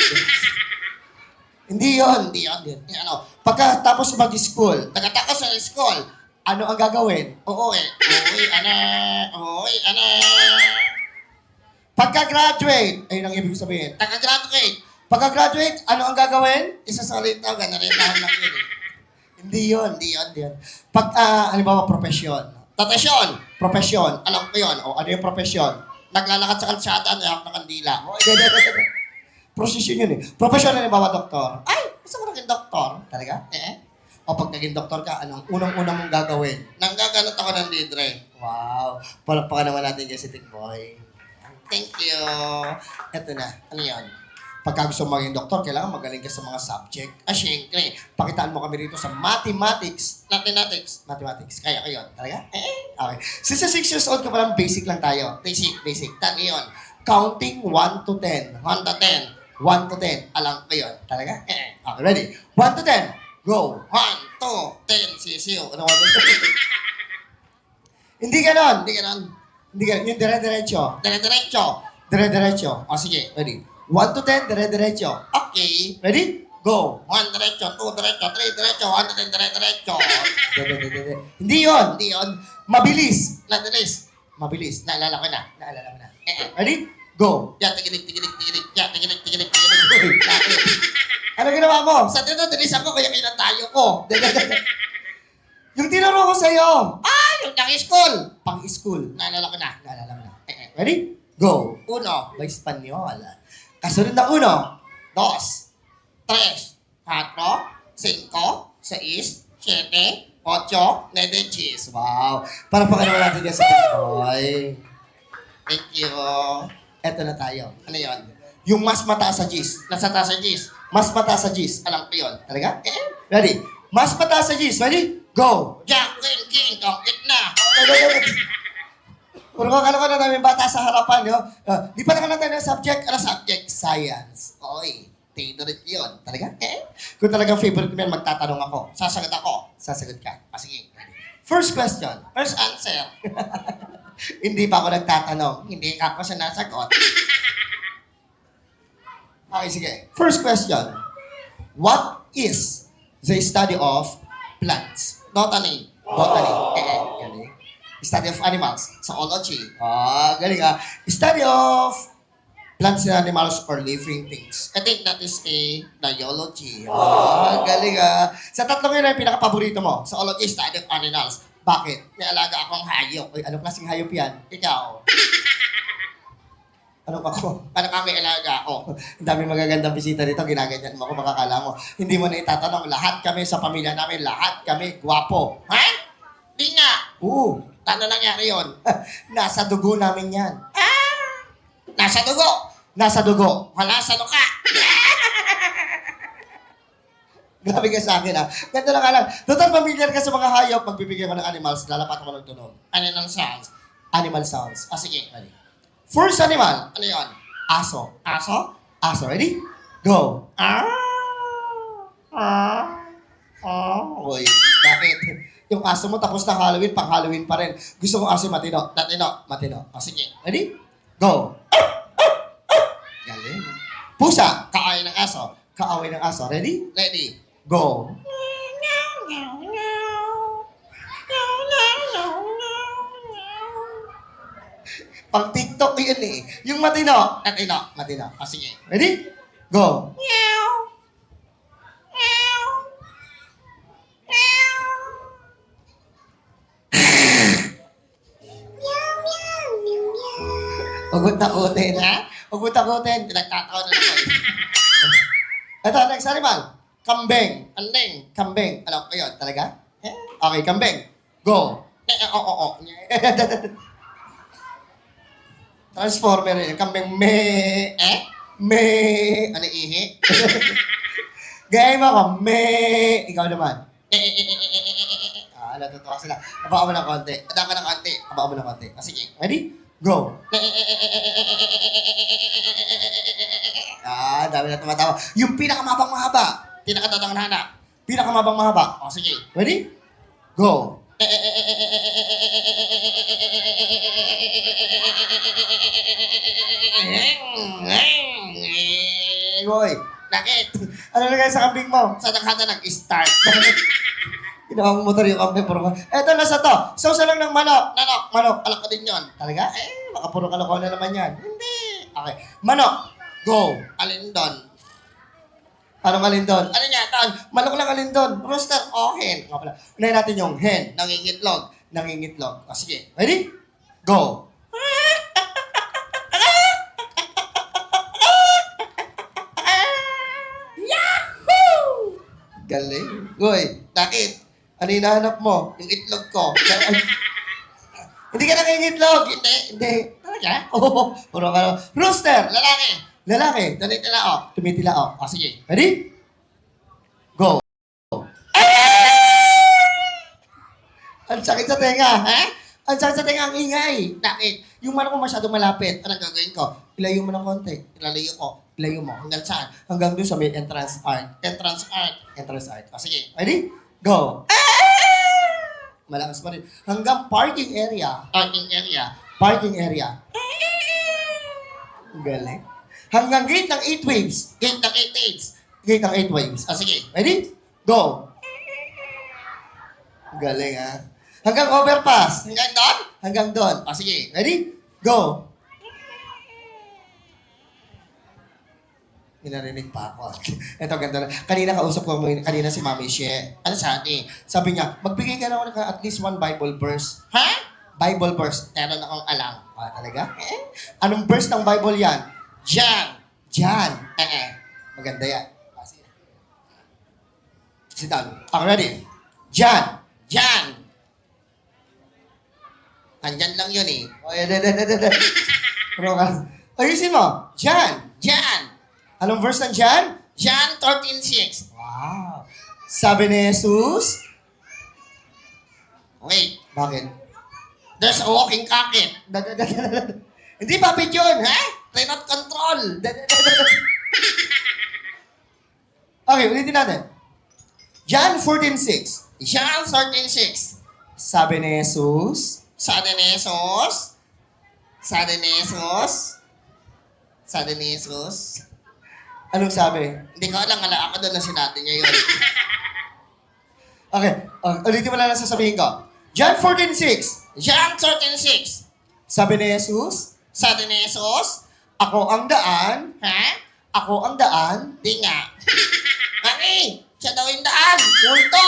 Hindi yun. Ano, pagkatapos mag-school, pagkatapos ng school, ano ang gagawin? Uuwi, anak. Pagka-graduate, ayun ang ibig sabihin. Pagka-graduate, ano ang gagawin? Isasalita, ganaritahan lang yun eh. Hindi yun. Halimbawa, profesyon. Profesyon. Alam ko yun. O, ano yung profesyon? Naglalakad sa kalsada, nayak na kandila. Prosesyon yun eh. Profesyon na halimbawa, doktor. Ay, gusto ko naging doktor. Talaga? O pag naging doktor ka, anong unang-unang mong gagawin? Nanggaganot ako ng libre. Wow. Palakpakan naman natin kasi Tikboy. Thank you. Eto na. Ano yan? Pagka gusto mo maging doktor, kailangan magaling ka sa mga subject. Siyempre, pakitaan mo kami rito sa mathematics. Kaya ko yun. Talaga? Okay. Since 6 years old ka palang, basic lang tayo. Basic. Tani yun. Counting 1 to 10. 1 to 10. 1 to 10. Alam ko yun. Talaga? Okay, ready? 1 to 10. Go. 1, 2, 10. Sisiyo. Ano 1 to 10? Hindi ganon, hindi ganon. Hindi ganon. Yung dire-diretso. Dire-diretso. Dire-diretso. O sige, ready. 1 to 10, dire-diretso. Okay, ready? Go. 1 diretso, 2 diretso, 3 diretso, 1 to 10, dire-diretso. Hindi yun, hindi yun. Mabilis. Mabilis. Naalala ko na. Ready? Go. Ya, tigilig. Ya, tigilig. Ano ginawa mo? Sa dinis ako, kaya kinatayo ko. Yung tinuro ko sa'yo. Yung pang-school. Pang-school. Naalala ko na. Ready? Go. 1. May Espanyol. Kasunod na 1, 2, 3, 4, 5, 6, 7, 8, 9, 10. Wow. Para pakalaman natin yan sa Pinoy. Thank you. Eto na tayo. Ano yun? Yung mas mataas sa G's. Nasa taas sa G's. Mas mataas sa G's. Alam ko yun. Talaga? Ready? Mas mataas sa G's. Ready? Go! Jack, King, Kong, Itna. Puro ko na namin bata sa harapan, yo. Di pa naman natin ng subject. Ano subject? Science. Oy, favorite yun. Talaga? Kung talagang favorite mo yan, magtatanong ako. Sasagot ako. Sasagot ka. Sige. First question. First answer. Hindi pa ako nagtatanong. Hindi ako sinasagot. Okay, sige. First question. What is the study of plants? Botany. Galing. Study of animals. Zoology. Galing ah. Study of plants and animals or living things. I think that is a biology. Galing ah. Sa tatlong yun ay pinaka-paborito mo. Zoology, study of animals. Bakit? May alaga akong hayop. Uy, anong klaseng hayop yan? Ikaw. Ano ako? Paano kami alaga ako? Ang daming magagandang bisita dito, ginaganyan mo ako, makakala mo. Hindi mo na itatanong, lahat kami sa pamilya namin, lahat kami gwapo. Ha? Di nga. Oo. Paano nangyari yun? Nasa dugo namin yan. Nasa dugo? Nasa dugo. Wala sa luka. Grabe ka sa akin ah. Ganda lang alam. Total familiar ka sa mga hayop, magbibigay mo ng animals, lalapat mo ng tunog. Animal sounds. Animal sounds. Sige, ready. First animal, ano yun? Aso. Aso, ready? Go. Uy, bakit? Yung aso mo tapos na Halloween, pang Halloween pa rin. Gusto kong aso matino. Matino. Sige, ready? Go. Galing. Pusa, kaaway ng aso. Ready? Go. Pang TikTok yun eh. Yung matino. Sige. Ready? Go. Huwag mo takutin, ha? Huwag mo takutin. Pinagtataon na ako eh. Ito, next animal. Kambing. Kambing. Alam ko yun, talaga? Okay, kambing. Go. Oo. Transformer yun. Kambing ano ihi? Gaya mo ako, ikaw naman. Natutuwa sila. Abaka mo ng konti. Abaka mo ng konti. Sige, ready? Go. Dami na tumatawa. Yung pinakamabang mahaba. Pinakatatang nana. Pinakamabang mahaba. Sige, ready? Go. Boy, bakit? Ano na kayo sa kambing mo? Sa nakata nag-start. Ginawang motor yung kambing. Eto, nasa to. Sausa lang ng manok. Manok. Alam ko din yun. Talaga? Baka puro kalokohan na naman yan. Hindi. Okay. Manok. Go. Alin doon? Anong alin doon? Ano niya? Manok lang alin doon. Rooster o hen? Nga pala. Unahin natin yung hen. Nangingitlog. Sige. Ready? Go. Galing. Goy, bakit? Ano hinahanap mo? Yung itlog ko. Hindi ka nangingitlog. Hindi. Talaga? Oo. Puro ka. Rooster. Lalaki. Tumitila. Sige. Ready? Go. Ang sakit sa tenga, ha? Ang sakit sa tenga, ang ingay. Bakit? Yung manok mo masyadong malapit. Anong gagawin ko? Ilayo mo ng konti. Ilayo mo. Hanggang saan? Hanggang doon sa may entrance art. Sige. Ready? Go. Malakas pa rin. Hanggang parking area. Parking area. Parking area. Galing. Hanggang gate ng 8 waves. Gate ng 8 waves. Gate ng 8 waves. Sige. Ready? Go. Galing, ha? Hanggang overpass. Hanggang doon? Hanggang doon. Sige. Ready? Go. Minarinig pa ako. Ito, ganda na. Kanina kausap ko, kanina si Mami She. Ano sabi? Sabi niya, magbigay ka naman at least one Bible verse. Ha? Bible verse. Meron akong alam. Talaga? Anong verse ng Bible yan? John. John. Maganda yan. Sit down. Ready? John. John. Andyan lang yun eh. Ayusin mo. John. John. Anong verse ng John? John 13:6. Wow. Sabi ni Jesus. Wait. Bakit? There's a walking cocket. Hindi papit yun, ha? Remote control. Okay, ulitin natin. John 14:6. John 13:6. Sabi ni Jesus. Sabi ni Jesus. Sabi ni Jesus. Sabi ni Jesus. Anong sabi? Hindi ko alam, ako doon na sinabi niya yun. Okay, ulitin mo lang sasabihin ko. John 14:6. John 13:6. Sabi ni Jesus. Sabi ni Jesus. Ako ang daan. Ha? Ako ang daan. Di nga. Mami, siya daw yung daan. Multo.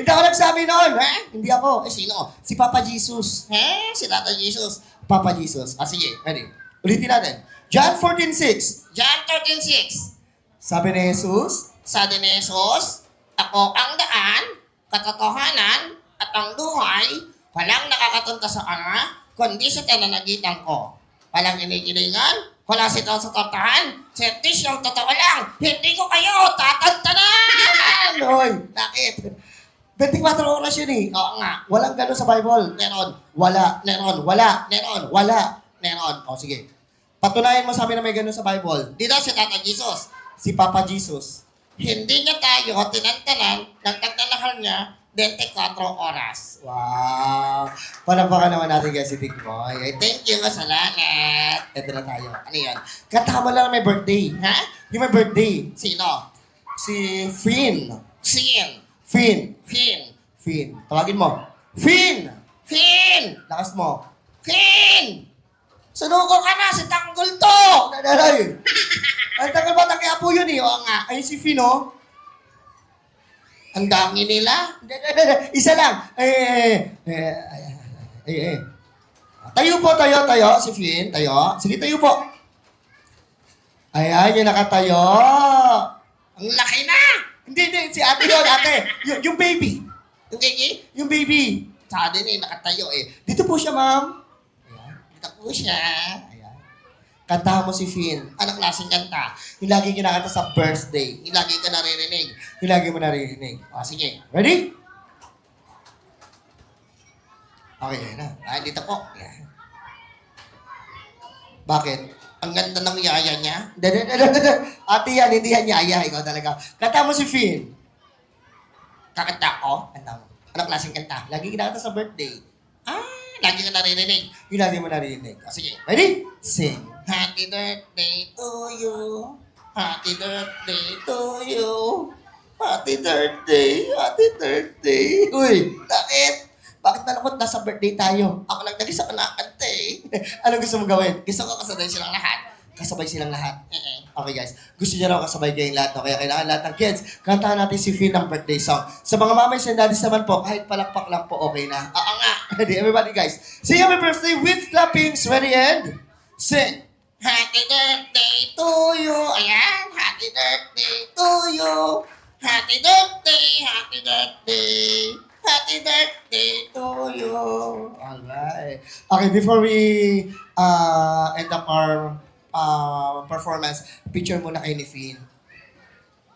Hindi ako nagsabi noon. Ha? Hindi ako. Sino? Si Papa Jesus. Ha? Si Tata Jesus. Papa Jesus. Sige, ready. Ulitin natin. John 14:6. John 13:6. Sabi ni Jesus. Sabi ni Jesus. Ako ang daan, katotohanan, at ang buhay. Walang nakakatunta sa Ama, kundi sa pananagitan ko. Walang inigilingan, wala sitaw sa tortahan. Sertis yung totoo lang. Hindi ko kayo tatantanan! Hoy, bakit? 24 oras yun eh. Oo nga. Walang gano'n sa Bible. Meron. Wala. Meron. Wala. Meron. Wala. Meron. Sige. Patunayan mo sa amin na may gano'n sa Bible. Dito si Tata Jesus. Si Papa Jesus. Hindi niya tayo tinantanan ng tagdalahan niya 24 oras. Wow. Panapakan naman natin guys si Tikboy. Thank you. Salamat. Ito na tayo. Ano yan? Kanta mo lang may birthday. Ha? Yung may birthday. Sino? Si Finn. Sin. Finn. Finn. Finn. Tawagin mo. Finn! Finn! Lakas mo. Finn! Sunuko ka na, si Tanggol to! Dadaray! Ang Tanggol ba, Tanggol yun eh. Oo nga. Ayun si Finn, oh. Ang dami nila. Isa lang. Tayo po, tayo. Si Finn, tayo. Sige, tayo po. Ayan, yung nakatayo. Ang laki na! Hindi. Si ate yun, ate. Yung baby. Yung baby. Sa atin eh, nakatayo eh. Dito po siya, ma'am. Po siya. Ayan. Kantahan mo si Finn. Anong klaseng kanta? Yung lagi kinakanta sa birthday. Yung lagi ka naririnig. Yung lagi mo naririnig. Sige. Ready? Okay, na. Dito po. Ayan. Bakit? Ang ganda ng yaya niya. Ate yan, hindi yan yaya. Ikaw talaga. Kanta mo si Finn. Kakanta ko? Kanta mo. Anong klaseng kanta? Lagi kinakanta sa birthday. Lagi ka naririnig. Yung lagi mo naririnig. Sige, ready? Sing. Happy birthday to you. Happy birthday to you. Happy birthday. Happy birthday. Uy, bakit malungkot nasa birthday tayo? Ako lang nag-isa ko nakakanta eh. Anong gusto mo gawin? Gusto ko kasabay silang lahat. Kasabay silang lahat. Okay guys, gusto niyo raw kasabay kayong lahat. Kaya kailangan lahat ng kids, kantahan natin si Finn ng birthday song. Sa mga mamay and daddies naman po, kahit palakpak lang po, okay na. Oo nga. Ready, everybody guys. Sing happy birthday with clappings. Ready and sing. Happy birthday to you. Ayan. Happy birthday to you. Happy birthday. Happy birthday. Happy birthday to you. Alright. Okay, before we end up our performance, picture muna kayo ni Finn.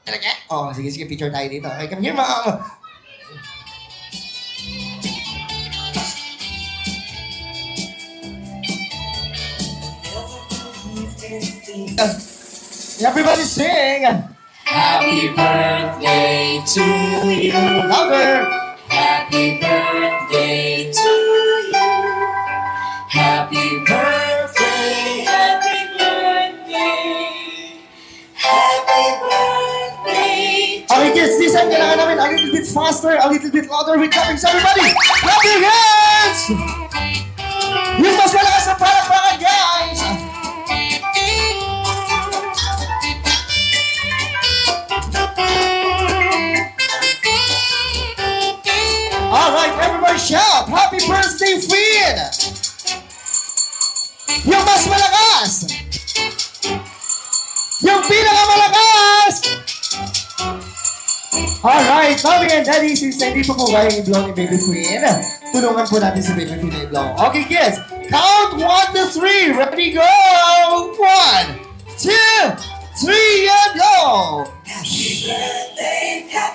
Talaga? Oo, sige, picture tayo dito. Okay, come here, ma'am. Everybody sing! Happy birthday to you. Louder! Happy birthday to you. Happy birthday, happy birthday. Happy birthday. Okay, kids, this time kailangan namin a little bit faster, a little bit louder with clapping. So everybody, clap your hands! Yung mas malakas na palakpakan, guys! Alright, everybody shout, Happy birthday, Finn! Yung mas malakas! Yung pinakamalakas! Alright, Mommy and Daddy, since hindi pa po kayong i-blow ni Baby Queen, tulungan po natin si Baby Queen na i-blow. Okay, kids, count 1 to 3. Ready, go! 1, 2, 3, and go!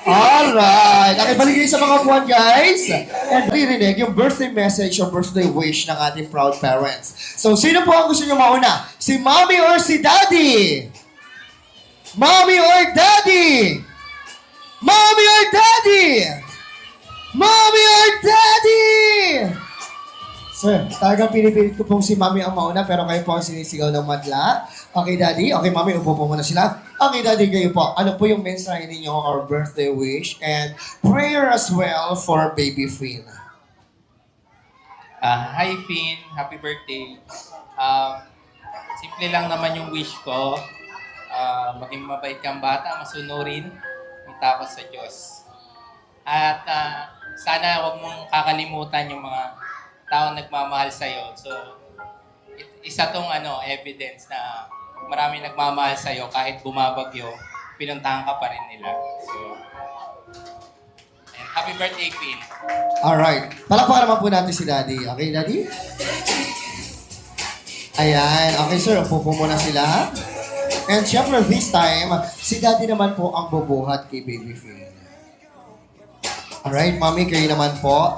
Alright, nakibaligay sa mga buwan, guys. And ririnig yung birthday message or birthday wish ng ating proud parents. So, sino po ang gusto nyo mauna? Si Mommy or si Daddy? Mommy or Daddy? Mommy or Daddy? Mommy or Daddy? Sir, talagang pinipilit ko pong si Mommy ang mauna pero kayo po ang sinisigaw ng madla. Okay, Daddy? Okay, Mommy, upo po muna sila. Okay, Daddy, kayo po. Ano po yung mensahe ninyo or birthday wish and prayer as well for Baby Finn? Hi Finn, happy birthday. Simple lang naman yung wish ko. Maging mabait kang bata, masunurin, may takot sa Diyos. At sana huwag mong kakalimutan yung mga taong nagmamahal sa'yo. So, isa tong evidence na marami nagmamahal sa'yo kahit bumabagyo, pinuntahan ka pa rin nila. So, and happy birthday, Finn. Alright. Palakpakan naman po natin si Daddy. Okay, Daddy? Ayan. Okay, sir. Upo po muna sila. And syempre, this time, si Daddy naman po ang bubuhat kay Baby Finn. Alright, Mommy, kayo naman po.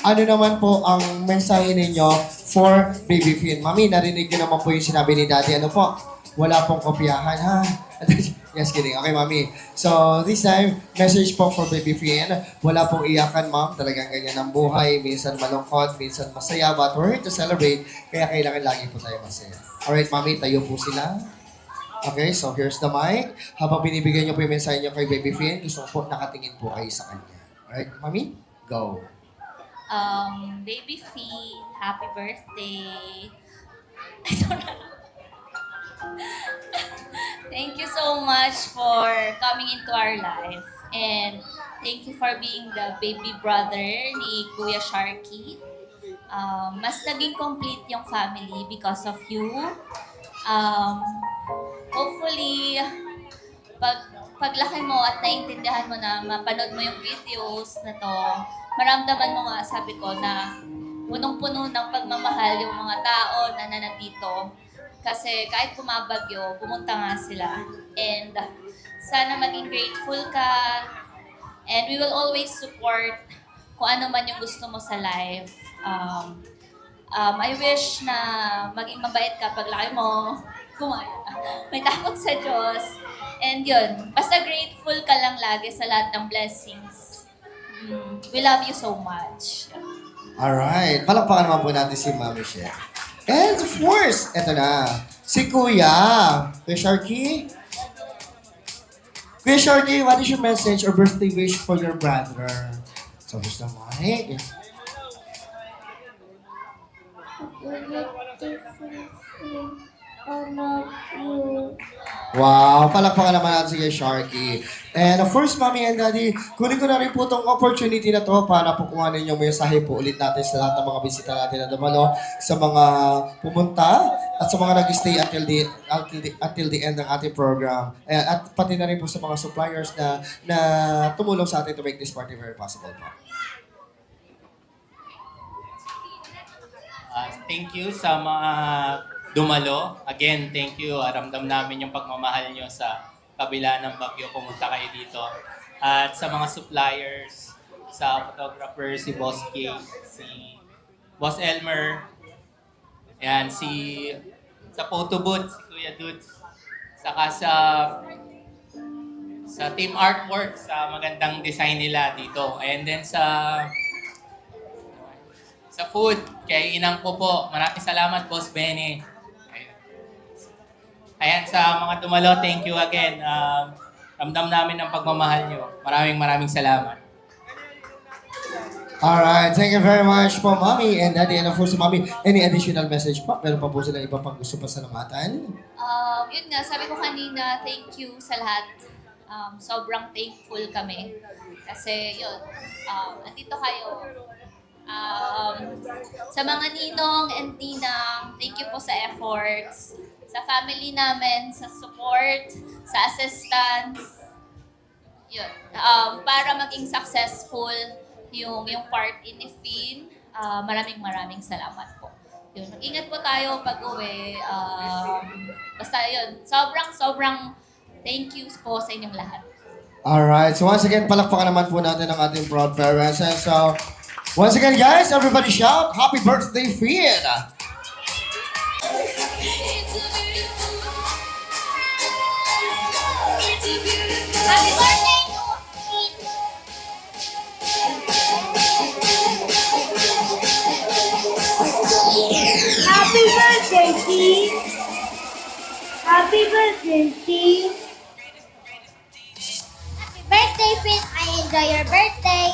Ano naman po ang mensahe ninyo for Baby Finn? Mommy, narinig niyo naman po yung sinabi ni Daddy. Ano po? Wala pong kopyahan, ha? Yes, kidding. Okay, Mommy. So, this time, message po for Baby Finn. Wala pong iyakan, Mom. Talagang ganyan ang buhay. Minsan malungkot, minsan masaya. But we're here to celebrate. Kaya kailangan lagi po tayo masaya. Alright, Mommy, tayo po sila. Okay, so here's the mic. Habang binibigyan niyo po yung mensahe niyo kay Baby Finn, gusto ko po nakatingin po kayo sa kanya. Alright, Mommy? Go. Baby Finn, happy birthday. I don't know. Thank you so much for coming into our life. And thank you for being the baby brother ni Kuya Sharky. Mas naging complete yung family because of you. Hopefully, paglaki mo at naiintindihan mo na mapanood mo yung videos na to, maramdaman mo nga, sabi ko, na punong-puno ng pagmamahal yung mga tao na nanandito. Kasi kahit bumabagyo, pumunta nga sila. And sana maging grateful ka. And we will always support kung ano man yung gusto mo sa life. I wish na maging mabait ka paglaki mo. May takot sa Diyos. And yun, basta grateful ka lang lagi sa lahat ng blessings. We love you so much. Alright. Palakpakan naman po natin si Mami Chef. And of course, eto na. Si Kuya. Kuya Sharky? Kuya Sharky, what is your message or birthday wish for your brother? So, here's the mic. Wow, palakpakan naman natin si Kuya Sharky. And of course, Mommy and Daddy, kunin ko na rin po itong opportunity na to para po kuhanin yung mensahe po ulit natin sa lahat ng mga bisita natin na dumalo, sa mga pumunta, at sa mga nag-stay until the end ng ating program. At pati na rin po sa mga suppliers na tumulong sa atin to make this party very possible po. Thank you sa mga dumalo. Again, thank you. Ramdam namin yung pagmamahal nyo sa kabila ng bagyo. Pumunta kayo dito. At sa mga suppliers, sa photographer, si Boss K, si Boss Elmer, ayan, sa photo booth, si Kuya Dudes, saka sa Team Artwork, sa magandang design nila dito. And then sa food, kay Inang po. Maraming salamat, Boss Benny. Ayan, sa mga dumalo, thank you again. Ramdam namin ang pagmamahal nyo. Maraming salamat. Alright, thank you very much po, Mami and Daddy. And of course, Mami, any additional message pa? Meron pa po sila iba pang gusto pa salamatan? Yun nga, sabi ko kanina, thank you sa lahat. Sobrang thankful kami. Kasi yun, andito kayo. Sa mga ninong and ninang, thank you po sa efforts. Sa family namin, sa support, sa assistance. Yun. Para maging successful yung party ni Finn, maraming salamat po. Yun. Mag-ingat po tayo pag-uwi. Basta yun, sobrang thank you po sa inyong lahat. Alright, so once again, palakpakan naman po natin ang ating proud parents. And so, once again, guys, everybody shout, Happy Birthday, Finn! Happy birthday to Finn! Happy birthday, Steve! Happy birthday, Steve! Happy birthday, Finn! I enjoy your birthday!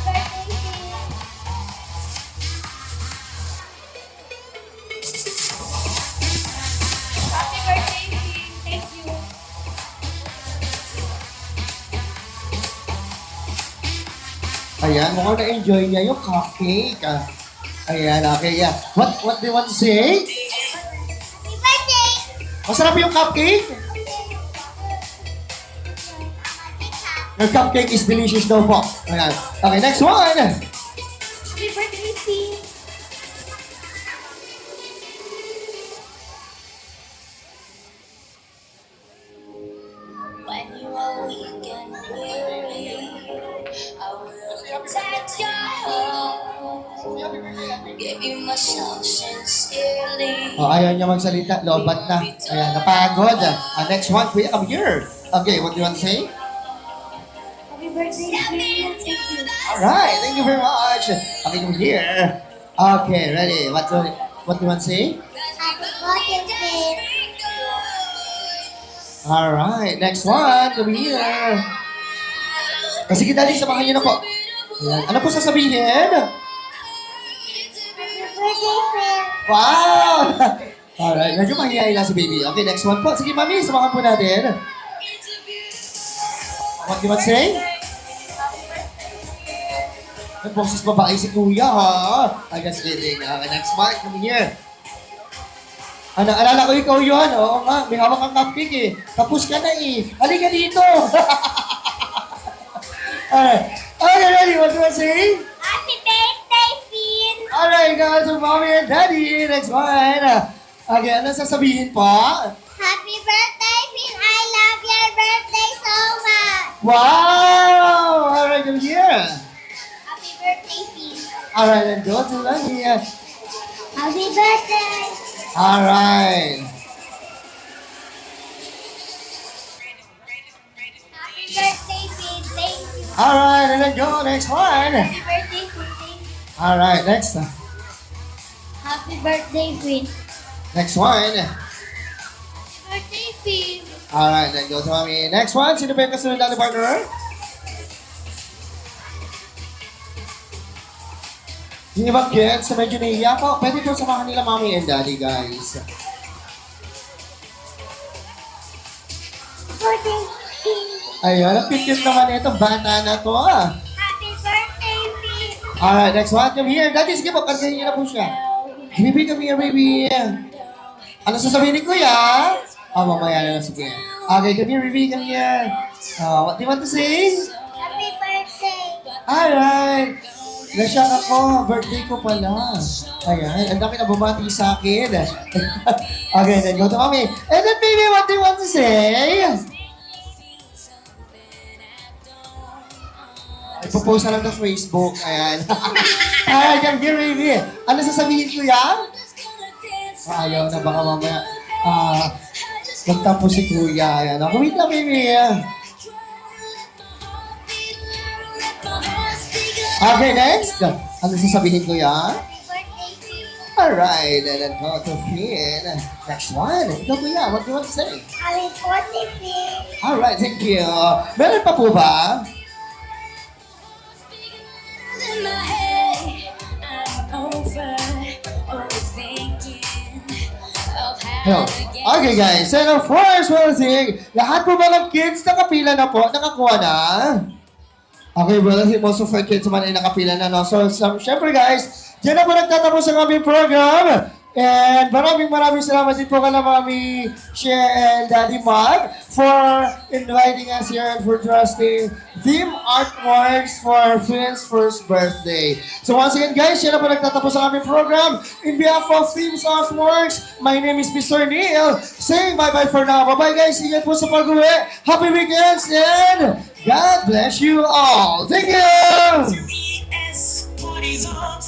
Birthday, Finn! Happy birthday, Finn! Thank you. Ayan, mukhang na-enjoy niya yung cupcake. Ayan, okay, yeah. What do you want to say? Happy birthday! Masarap yung cupcake? Your cupcake is delicious daw po. Ayan. Okay, next one. Happy birthday, Steve! When you are weak and weary, I will protect your heart. Give you myself sincerely. Ayaw niya magsalita. Lobat na. Ayan, napagod. Next one, kuya, come here. Okay, what do you want to say? Happy birthday, Steve! Thank you! Alright, thank you very much. Okay, come here. Okay, ready. What do you want to say? Happy birthday, Finn! Alright, next one, come here. Sige, dali, samahan niyo na po. Ayan. Ano po sasabihin? Happy birthday, Finn! Wow! Alright, medyo mahihayin lang si baby. Okay, next one po. Sige, mami, samahan po natin. What do you want to say? May boses babae si kuya, ha? I just kidding. Okay, next one, come here. Alala ko ikaw yun. Oo nga, may hawak kang cupcake eh. Tapos ka na eh. Halika dito. Alright. Okay, ready? What do you want to say? Happy birthday, Finn! Alright, guys, so mommy and daddy. Next one. Okay, ano sasabihin po? Happy birthday, Finn! I love your birthday so much! Wow! Alright, come here. Happy birthday, Finn! Alright, and go to lang here. Happy birthday! Alright. Happy birthday, Finn! Thank you! Alright, and then go. Next one. Happy birthday, Finn! Thank you! Alright, next. Happy birthday, Finn! Next one. Birthday, Finn! Alright, then go to mommy. Next one. Sino ba yung kasunod natin partner? Yung ibang kids, medyo nahiya po. Pwede po samahan nila mommy and daddy, guys. Birthday, Finn! Ayun, ang cute naman itong bata na to, ah. Happy birthday, Finn! Alright, next one. Come here. Daddy, sige po. Kargahin niyo na po siya. Baby, come here, baby. Ano sasabihin ni Kuya? Mamaya na lang, sige. Okay, come here, baby. Come here. What do you want to say? Happy birthday! Alright. Nasyak ako. Birthday ko pala. Ayan. Ang dami na bumati sa akin. Okay, then go to mommy. And then, baby, what do you want to say? Ipopost na lang sa Facebook. Ayan. Alright, come here, baby. Ano sasabihin, Kuya? Ayaw na baka mamaya. Magtapos si Kuya. Ayan. Ako, wait lang, baby. Okay, next. Ano sasabihin, Kuya? Happy birthday, Finn. Alright, and then go to Finn. Next one. Ikaw, Kuya, what do you want to say? Happy birthday, Finn. Alright, thank you. Meron pa po ba? In my head, I'm over, overthinking of Hello. how to get Okay, guys. And of course, we'll sing. Lahat po ba ng kids nakapila na po? Nakakuha na? Okay, well, most of our kids naman ay nakapila na, no? So, syempre, guys, dyan na po nagtatapos ang aming program. And maraming salamat din po kala Mami Shea and Daddy Mark for inviting us here and for trusting Theme Artworks for Finn's first birthday. So once again guys, yan na po nagtatapos ang aming program. In behalf of Theme Artworks, my name is Mr. Neil. Saying bye-bye for now. Bye-bye guys. Ingat po sa pag-uwi. Happy weekends and God bless you all. Thank you! Party's on